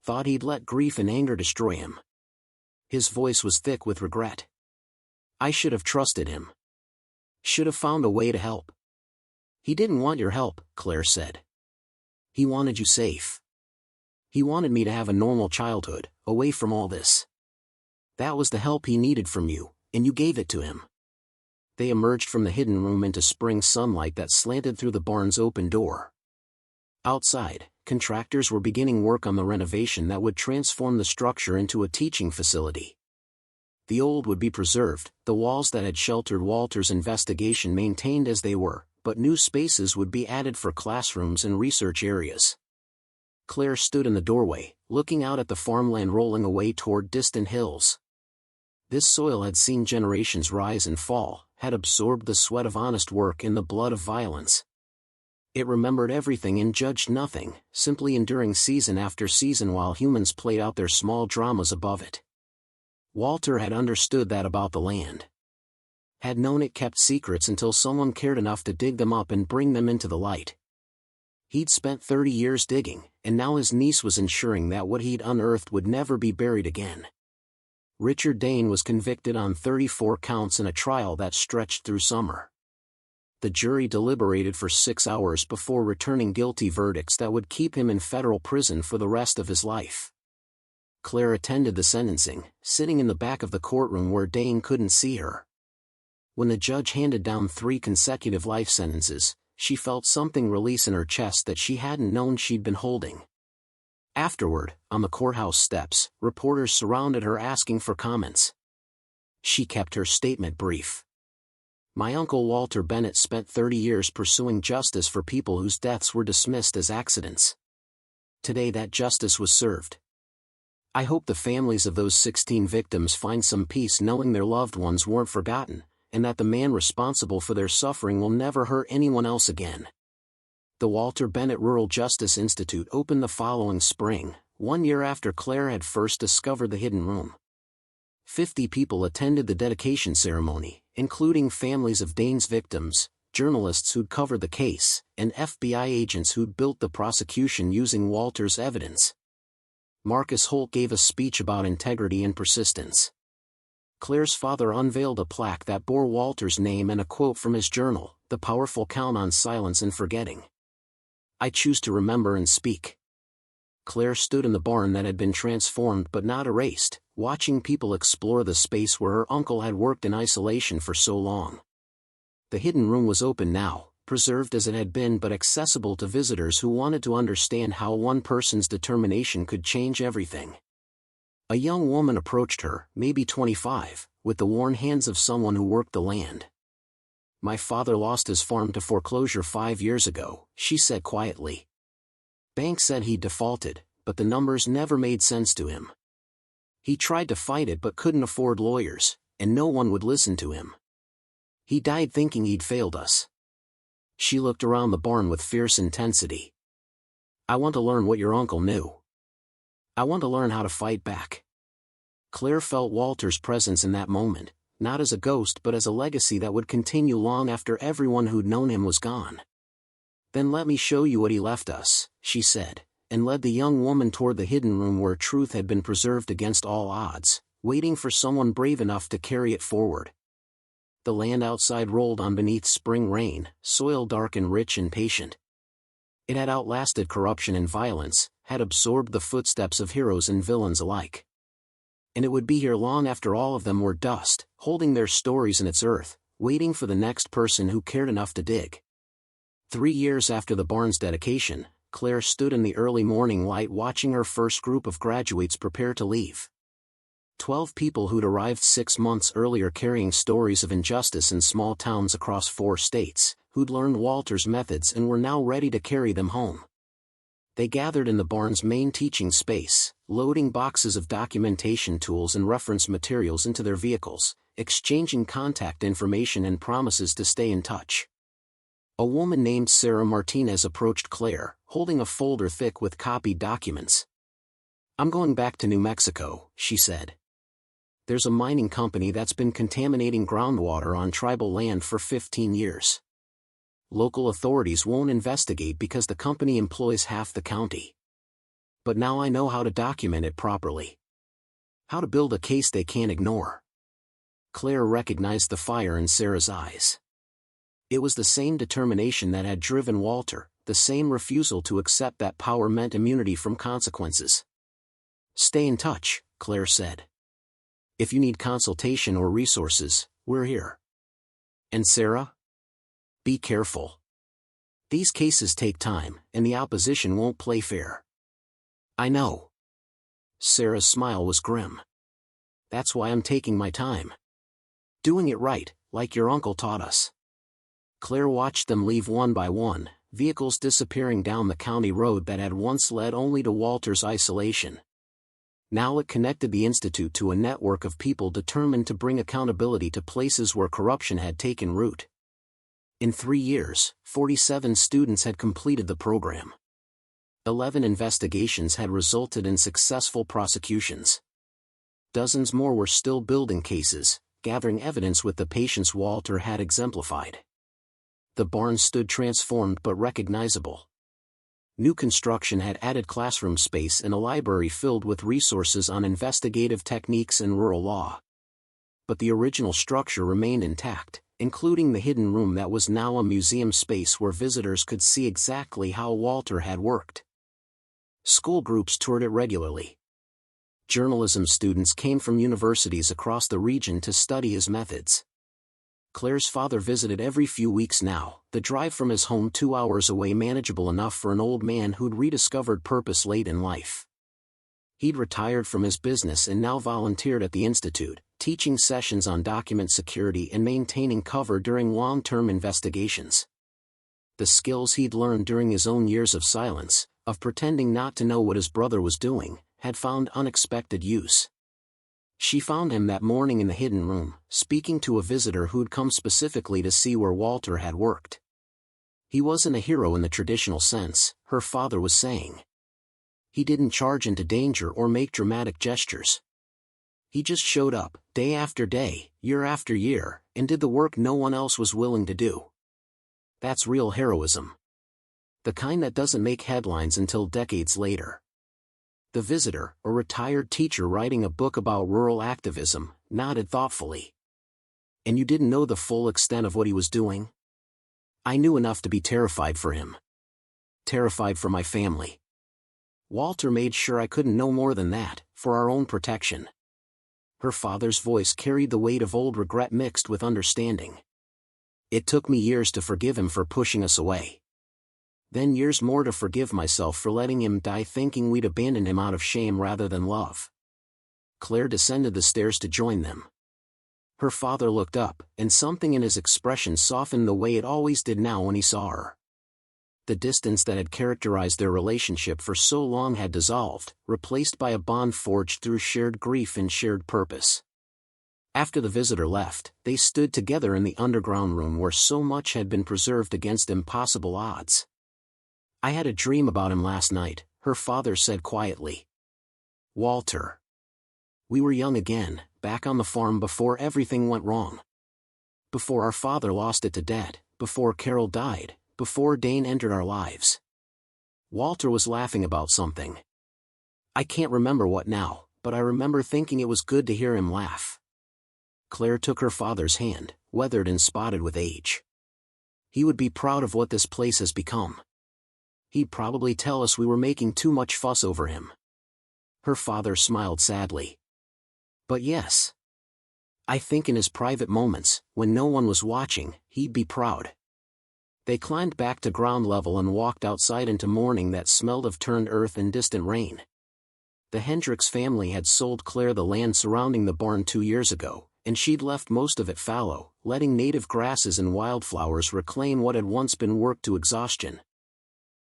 Thought he'd let grief and anger destroy him." His voice was thick with regret. "I should have trusted him. Should have found a way to help." "He didn't want your help," Claire said. "He wanted you safe. He wanted me to have a normal childhood, away from all this. That was the help he needed from you, and you gave it to him." They emerged from the hidden room into spring sunlight that slanted through the barn's open door. Outside, contractors were beginning work on the renovation that would transform the structure into a teaching facility. The old would be preserved, the walls that had sheltered Walter's investigation maintained as they were, but new spaces would be added for classrooms and research areas. Claire stood in the doorway, looking out at the farmland rolling away toward distant hills. This soil had seen generations rise and fall, had absorbed the sweat of honest work and the blood of violence. It remembered everything and judged nothing, simply enduring season after season while humans played out their small dramas above it. Walter had understood that about the land. Had known it kept secrets until someone cared enough to dig them up and bring them into the light. He'd spent 30 years digging, and now his niece was ensuring that what he'd unearthed would never be buried again. Richard Dane was convicted on 34 counts in a trial that stretched through summer. The jury deliberated for 6 hours before returning guilty verdicts that would keep him in federal prison for the rest of his life. Claire attended the sentencing, sitting in the back of the courtroom where Dane couldn't see her. When the judge handed down 3 consecutive life sentences, she felt something release in her chest that she hadn't known she'd been holding. Afterward, on the courthouse steps, reporters surrounded her asking for comments. She kept her statement brief. "My uncle Walter Bennett spent 30 years pursuing justice for people whose deaths were dismissed as accidents. Today that justice was served. I hope the families of those 16 victims find some peace knowing their loved ones weren't forgotten, and that the man responsible for their suffering will never hurt anyone else again." The Walter Bennett Rural Justice Institute opened the following spring, 1 year after Claire had first discovered the hidden room. 50 people attended the dedication ceremony, including families of Dane's victims, journalists who'd covered the case, and FBI agents who'd built the prosecution using Walter's evidence. Marcus Holt gave a speech about integrity and persistence. Claire's father unveiled a plaque that bore Walter's name and a quote from his journal, "The powerful count on silence and forgetting. I choose to remember and speak." Claire stood in the barn that had been transformed but not erased, watching people explore the space where her uncle had worked in isolation for so long. The hidden room was open now, preserved as it had been but accessible to visitors who wanted to understand how one person's determination could change everything. A young woman approached her, maybe 25, with the worn hands of someone who worked the land. "My father lost his farm to foreclosure 5 years ago," she said quietly. "Bank said he defaulted, but the numbers never made sense to him. He tried to fight it but couldn't afford lawyers, and no one would listen to him. He died thinking he'd failed us." She looked around the barn with fierce intensity. "I want to learn what your uncle knew. I want to learn how to fight back." Claire felt Walter's presence in that moment, not as a ghost but as a legacy that would continue long after everyone who'd known him was gone. "Then let me show you what he left us," she said, and led the young woman toward the hidden room where truth had been preserved against all odds, waiting for someone brave enough to carry it forward. The land outside rolled on beneath spring rain, soil dark and rich and patient. It had outlasted corruption and violence, had absorbed the footsteps of heroes and villains alike. And it would be here long after all of them were dust, holding their stories in its earth, waiting for the next person who cared enough to dig. 3 years after the barn's dedication, Claire stood in the early morning light watching her first group of graduates prepare to leave. 12 people who'd arrived 6 months earlier carrying stories of injustice in small towns across 4 states, who'd learned Walter's methods and were now ready to carry them home. They gathered in the barn's main teaching space, loading boxes of documentation tools and reference materials into their vehicles, exchanging contact information and promises to stay in touch. A woman named Sarah Martinez approached Claire, holding a folder thick with copied documents. "I'm going back to New Mexico," she said. "There's a mining company that's been contaminating groundwater on tribal land for 15 years. Local authorities won't investigate because the company employs half the county. But now I know how to document it properly. How to build a case they can't ignore." Claire recognized the fire in Sarah's eyes. It was the same determination that had driven Walter, the same refusal to accept that power meant immunity from consequences. "Stay in touch," Claire said. "If you need consultation or resources, we're here. And Sarah? Be careful. These cases take time, and the opposition won't play fair." "I know." Sarah's smile was grim. "That's why I'm taking my time. Doing it right, like your uncle taught us." Claire watched them leave one by one, vehicles disappearing down the county road that had once led only to Walter's isolation. Now it connected the institute to a network of people determined to bring accountability to places where corruption had taken root. In 3 years, 47 students had completed the program. 11 investigations had resulted in successful prosecutions. Dozens more were still building cases, gathering evidence with the patience Walter had exemplified. The barn stood transformed but recognizable. New construction had added classroom space and a library filled with resources on investigative techniques and rural law. But the original structure remained intact, including the hidden room that was now a museum space where visitors could see exactly how Walter had worked. School groups toured it regularly. Journalism students came from universities across the region to study his methods. Claire's father visited every few weeks now, the drive from his home 2 hours away manageable enough for an old man who'd rediscovered purpose late in life. He'd retired from his business and now volunteered at the institute, teaching sessions on document security and maintaining cover during long-term investigations. The skills he'd learned during his own years of silence, of pretending not to know what his brother was doing, had found unexpected use. She found him that morning in the hidden room, speaking to a visitor who'd come specifically to see where Walter had worked. He wasn't a hero in the traditional sense, her father was saying. He didn't charge into danger or make dramatic gestures. He just showed up, day after day, year after year, and did the work no one else was willing to do. That's real heroism. The kind that doesn't make headlines until decades later. The visitor, a retired teacher writing a book about rural activism, nodded thoughtfully. "And you didn't know the full extent of what he was doing?" "I knew enough to be terrified for him. Terrified for my family. Walter made sure I couldn't know more than that, for our own protection." Her father's voice carried the weight of old regret mixed with understanding. "It took me years to forgive him for pushing us away. Then years more to forgive myself for letting him die thinking we'd abandoned him out of shame rather than love. Claire descended the stairs to join them. Her father looked up, and something in his expression softened the way it always did now when he saw her. The distance that had characterized their relationship for so long had dissolved, replaced by a bond forged through shared grief and shared purpose. After the visitor left, they stood together in the underground room where so much had been preserved against impossible odds. "I had a dream about him last night," her father said quietly. "Walter. We were young again, back on the farm before everything went wrong. Before our father lost it to debt, before Carol died, before Dane entered our lives." Walter was laughing about something. "I can't remember what now, but I remember thinking it was good to hear him laugh." Claire took her father's hand, weathered and spotted with age. "He would be proud of what this place has become. He'd probably tell us we were making too much fuss over him." Her father smiled sadly. "But yes. I think in his private moments, when no one was watching, he'd be proud." They climbed back to ground level and walked outside into morning that smelled of turned earth and distant rain. The Hendricks family had sold Claire the land surrounding the barn 2 years ago, and she'd left most of it fallow, letting native grasses and wildflowers reclaim what had once been worked to exhaustion.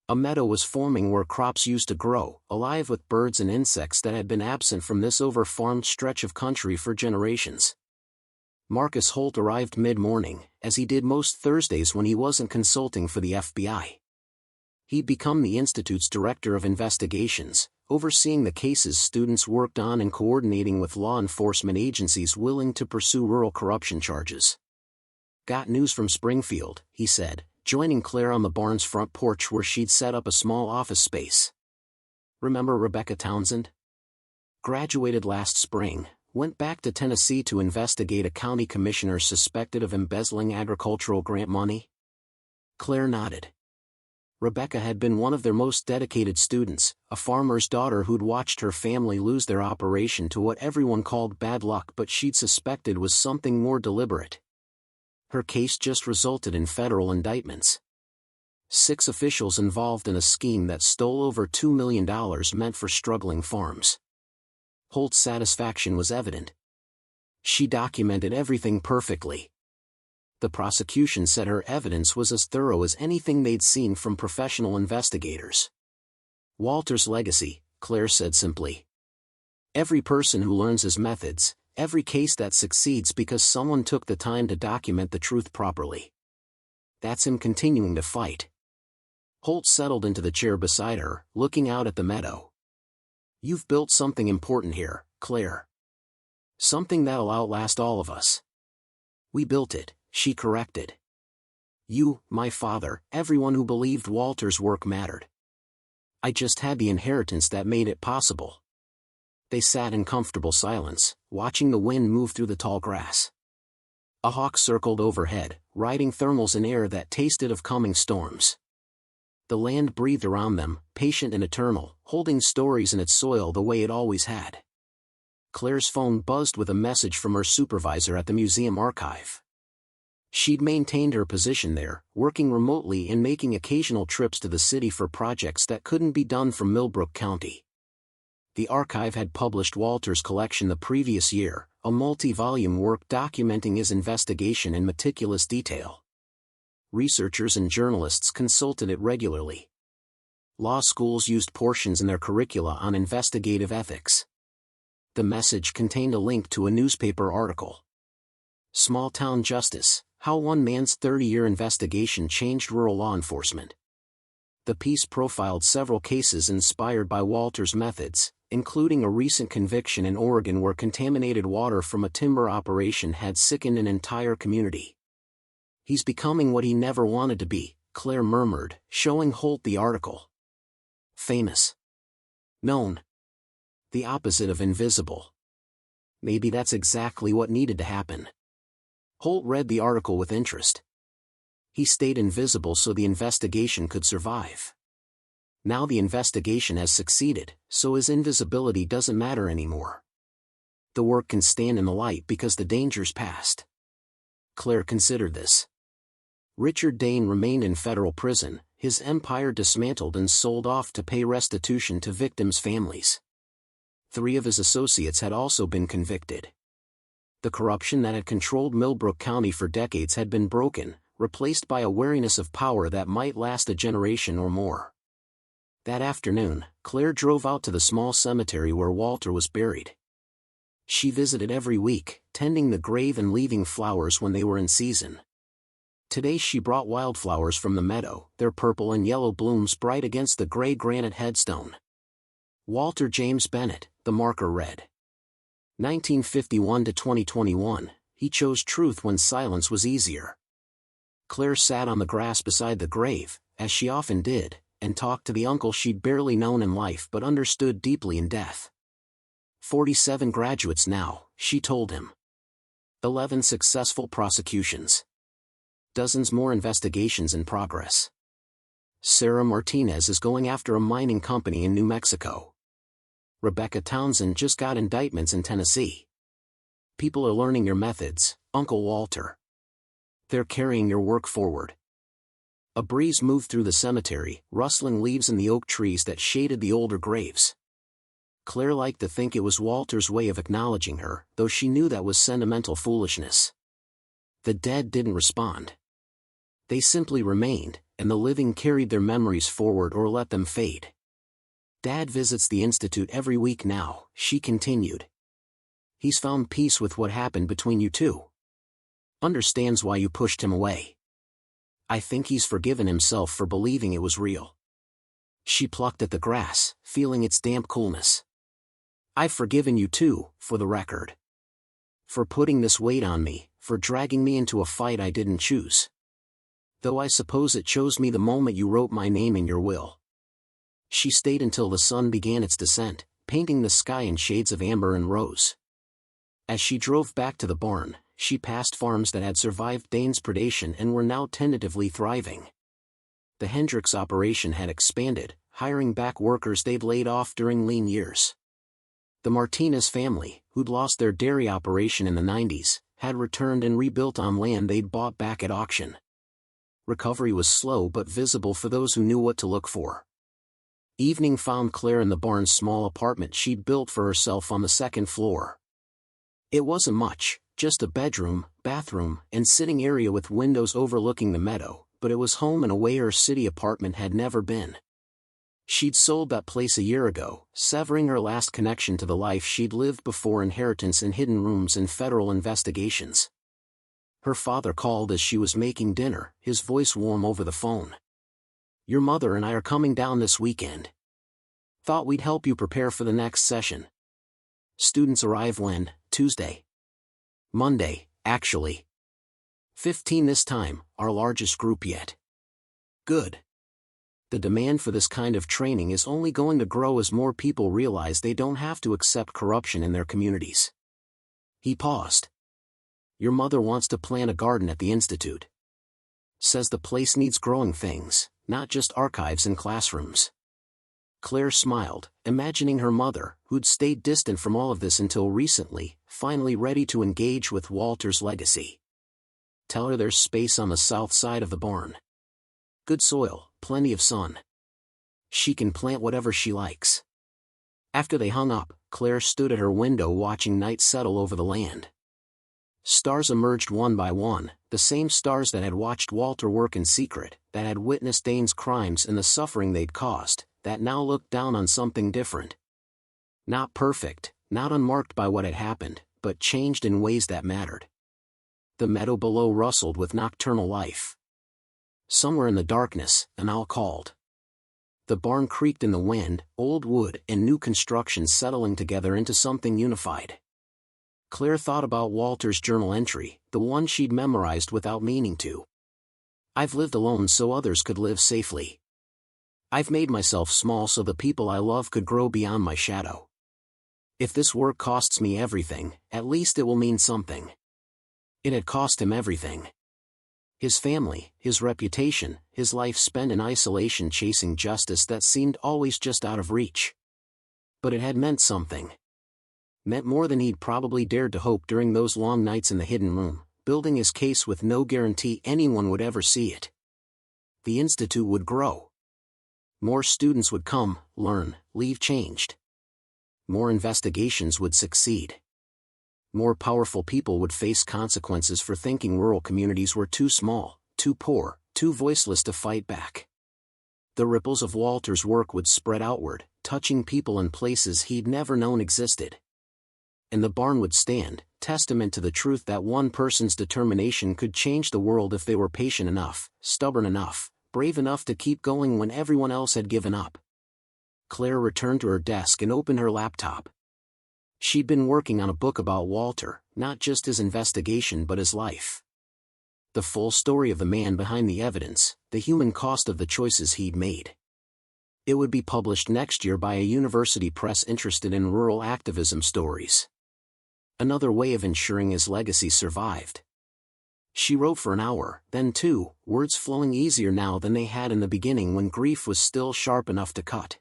A meadow was forming where crops used to grow, alive with birds and insects that had been absent from this over-farmed stretch of country for generations. Marcus Holt arrived mid-morning, as he did most Thursdays when he wasn't consulting for the FBI. He'd become the Institute's Director of Investigations, overseeing the cases students worked on and coordinating with law enforcement agencies willing to pursue rural corruption charges. "Got news from Springfield," he said, joining Claire on the barn's front porch where she'd set up a small office space. "Remember Rebecca Townsend? Graduated last spring, went back to Tennessee to investigate a county commissioner suspected of embezzling agricultural grant money?" Claire nodded. Rebecca had been one of their most dedicated students, a farmer's daughter who'd watched her family lose their operation to what everyone called bad luck but she'd suspected was something more deliberate. Her case just resulted in federal indictments. 6 officials involved in a scheme that stole over $2 million meant for struggling farms. Holt's satisfaction was evident. She documented everything perfectly. The prosecution said her evidence was as thorough as anything they'd seen from professional investigators. "Walter's legacy," Claire said simply. "Every person who learns his methods, every case that succeeds because someone took the time to document the truth properly. That's him continuing to fight." Holt settled into the chair beside her, looking out at the meadow. "You've built something important here, Claire. Something that'll outlast all of us." "We built it," she corrected. "You, my father, everyone who believed Walter's work mattered. I just had the inheritance that made it possible." They sat in comfortable silence, watching the wind move through the tall grass. A hawk circled overhead, riding thermals in air that tasted of coming storms. The land breathed around them, patient and eternal, holding stories in its soil the way it always had. Claire's phone buzzed with a message from her supervisor at the museum archive. She'd maintained her position there, working remotely and making occasional trips to the city for projects that couldn't be done from Millbrook County. The archive had published Walter's collection the previous year, a multi-volume work documenting his investigation in meticulous detail. Researchers and journalists consulted it regularly. Law schools used portions in their curricula on investigative ethics. The message contained a link to a newspaper article. "Small Town Justice: How One Man's 30-Year Investigation Changed Rural Law Enforcement." The piece profiled several cases inspired by Walter's methods, including a recent conviction in Oregon where contaminated water from a timber operation had sickened an entire community. "He's becoming what he never wanted to be," Claire murmured, showing Holt the article. "Famous. Known. The opposite of invisible. Maybe that's exactly what needed to happen." Holt read the article with interest. He stayed invisible so the investigation could survive. Now the investigation has succeeded, so his invisibility doesn't matter anymore. The work can stand in the light because the danger's past. Claire considered this. Richard Dane remained in federal prison, his empire dismantled and sold off to pay restitution to victims' families. 3 of his associates had also been convicted. The corruption that had controlled Millbrook County for decades had been broken, replaced by a wariness of power that might last a generation or more. That afternoon, Claire drove out to the small cemetery where Walter was buried. She visited every week, tending the grave and leaving flowers when they were in season. Today she brought wildflowers from the meadow, their purple and yellow blooms bright against the gray granite headstone. Walter James Bennett, the marker read. 1951 to 2021, he chose truth when silence was easier. Claire sat on the grass beside the grave, as she often did, and talked to the uncle she'd barely known in life but understood deeply in death. 47 graduates now, she told him. 11 successful prosecutions. Dozens more investigations in progress. Sarah Martinez is going after a mining company in New Mexico. Rebecca Townsend just got indictments in Tennessee. People are learning your methods, Uncle Walter. They're carrying your work forward. A breeze moved through the cemetery, rustling leaves in the oak trees that shaded the older graves. Claire liked to think it was Walter's way of acknowledging her, though she knew that was sentimental foolishness. The dead didn't respond. They simply remained, and the living carried their memories forward or let them fade. Dad visits the Institute every week now, she continued. He's found peace with what happened between you two. Understands why you pushed him away. I think he's forgiven himself for believing it was real. She plucked at the grass, feeling its damp coolness. I've forgiven you too, for the record. For putting this weight on me, for dragging me into a fight I didn't choose. Though I suppose it chose me the moment you wrote my name in your will. She stayed until the sun began its descent, painting the sky in shades of amber and rose. As she drove back to the barn, she passed farms that had survived Dane's predation and were now tentatively thriving. The Hendricks operation had expanded, hiring back workers they'd laid off during lean years. The Martinez family, who'd lost their dairy operation in the 90s, had returned and rebuilt on land they'd bought back at auction. Recovery was slow but visible for those who knew what to look for. Evening found Claire in the barn's small apartment she'd built for herself on the second floor. It wasn't much, just a bedroom, bathroom, and sitting area with windows overlooking the meadow, but it was home in a way her city apartment had never been. She'd sold that place a year ago, severing her last connection to the life she'd lived before inheritance in hidden rooms and federal investigations. Her father called as she was making dinner, his voice warm over the phone. Your mother and I are coming down this weekend. Thought we'd help you prepare for the next session. Students arrive when? Tuesday. Monday, actually. 15 this time, our largest group yet. Good. The demand for this kind of training is only going to grow as more people realize they don't have to accept corruption in their communities. He paused. Your mother wants to plant a garden at the Institute. Says the place needs growing things, not just archives and classrooms. Claire smiled, imagining her mother, who'd stayed distant from all of this until recently, finally ready to engage with Walter's legacy. Tell her there's space on the south side of the barn. Good soil, plenty of sun. She can plant whatever she likes. After they hung up, Claire stood at her window watching night settle over the land. Stars emerged one by one, the same stars that had watched Walter work in secret, that had witnessed Dane's crimes and the suffering they'd caused, that now looked down on something different. Not perfect, not unmarked by what had happened, but changed in ways that mattered. The meadow below rustled with nocturnal life. Somewhere in the darkness, an owl called. The barn creaked in the wind, old wood and new construction settling together into something unified. Claire thought about Walter's journal entry, the one she'd memorized without meaning to. I've lived alone so others could live safely. I've made myself small so the people I love could grow beyond my shadow. If this work costs me everything, at least it will mean something. It had cost him everything. His family, his reputation, his life spent in isolation chasing justice that seemed always just out of reach. But it had meant something. Meant more than he'd probably dared to hope during those long nights in the hidden room, building his case with no guarantee anyone would ever see it. The Institute would grow. More students would come, learn, leave changed. more investigations would succeed. More powerful people would face consequences for thinking rural communities were too small, too poor, too voiceless to fight back. The ripples of Walter's work would spread outward, touching people in places he'd never known existed. And the barn would stand, testament to the truth that one person's determination could change the world if they were patient enough, stubborn enough, brave enough to keep going when everyone else had given up. Claire returned to her desk and opened her laptop. She'd been working on a book about Walter, not just his investigation but his life. The full story of the man behind the evidence, the human cost of the choices he'd made. It would be published next year by a university press interested in rural activism stories. Another way of ensuring his legacy survived. She wrote for an hour, then two, words flowing easier now than they had in the beginning when grief was still sharp enough to cut.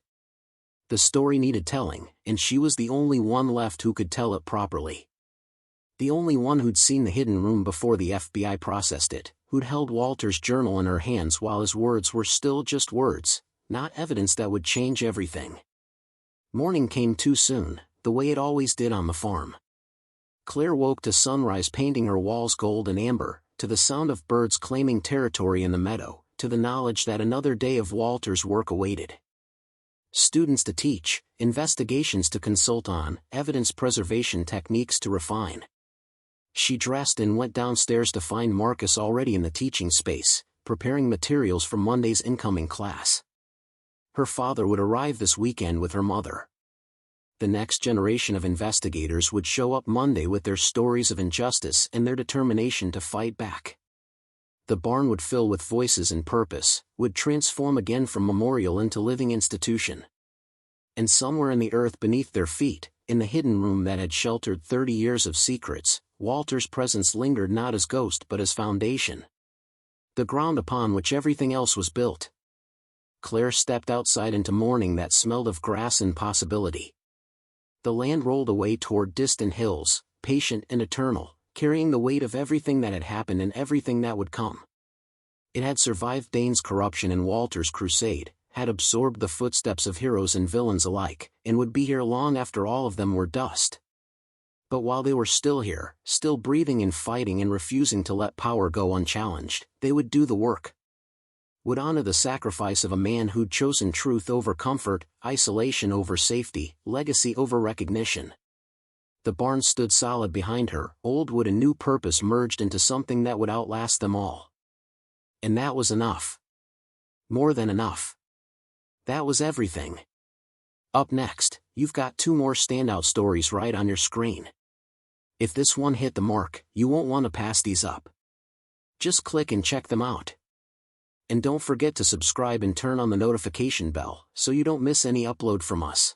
The story needed telling, and she was the only one left who could tell it properly. The only one who'd seen the hidden room before the FBI processed it, who'd held Walter's journal in her hands while his words were still just words, not evidence that would change everything. Morning came too soon, the way it always did on the farm. Claire woke to sunrise painting her walls gold and amber, to the sound of birds claiming territory in the meadow, to the knowledge that another day of Walter's work awaited. Students to teach, investigations to consult on, evidence preservation techniques to refine. She dressed and went downstairs to find Marcus already in the teaching space, preparing materials for Monday's incoming class. Her father would arrive this weekend with her mother. The next generation of investigators would show up Monday with their stories of injustice and their determination to fight back. The barn would fill with voices and purpose, would transform again from memorial into living institution. And somewhere in the earth beneath their feet, in the hidden room that had sheltered 30 years of secrets, Walter's presence lingered not as ghost but as foundation. The ground upon which everything else was built. Claire stepped outside into morning that smelled of grass and possibility. The land rolled away toward distant hills, patient and eternal, carrying the weight of everything that had happened and everything that would come. It had survived Dane's corruption and Walter's crusade, had absorbed the footsteps of heroes and villains alike, and would be here long after all of them were dust. But while they were still here, still breathing and fighting and refusing to let power go unchallenged, they would do the work. Would honor the sacrifice of a man who'd chosen truth over comfort, isolation over safety, legacy over recognition. The barn stood solid behind her, old wood and new purpose merged into something that would outlast them all. And that was enough. More than enough. That was everything. Up next, you've got two more standout stories right on your screen. If this one hit the mark, you won't want to pass these up. Just click and check them out. And don't forget to subscribe and turn on the notification bell so you don't miss any upload from us.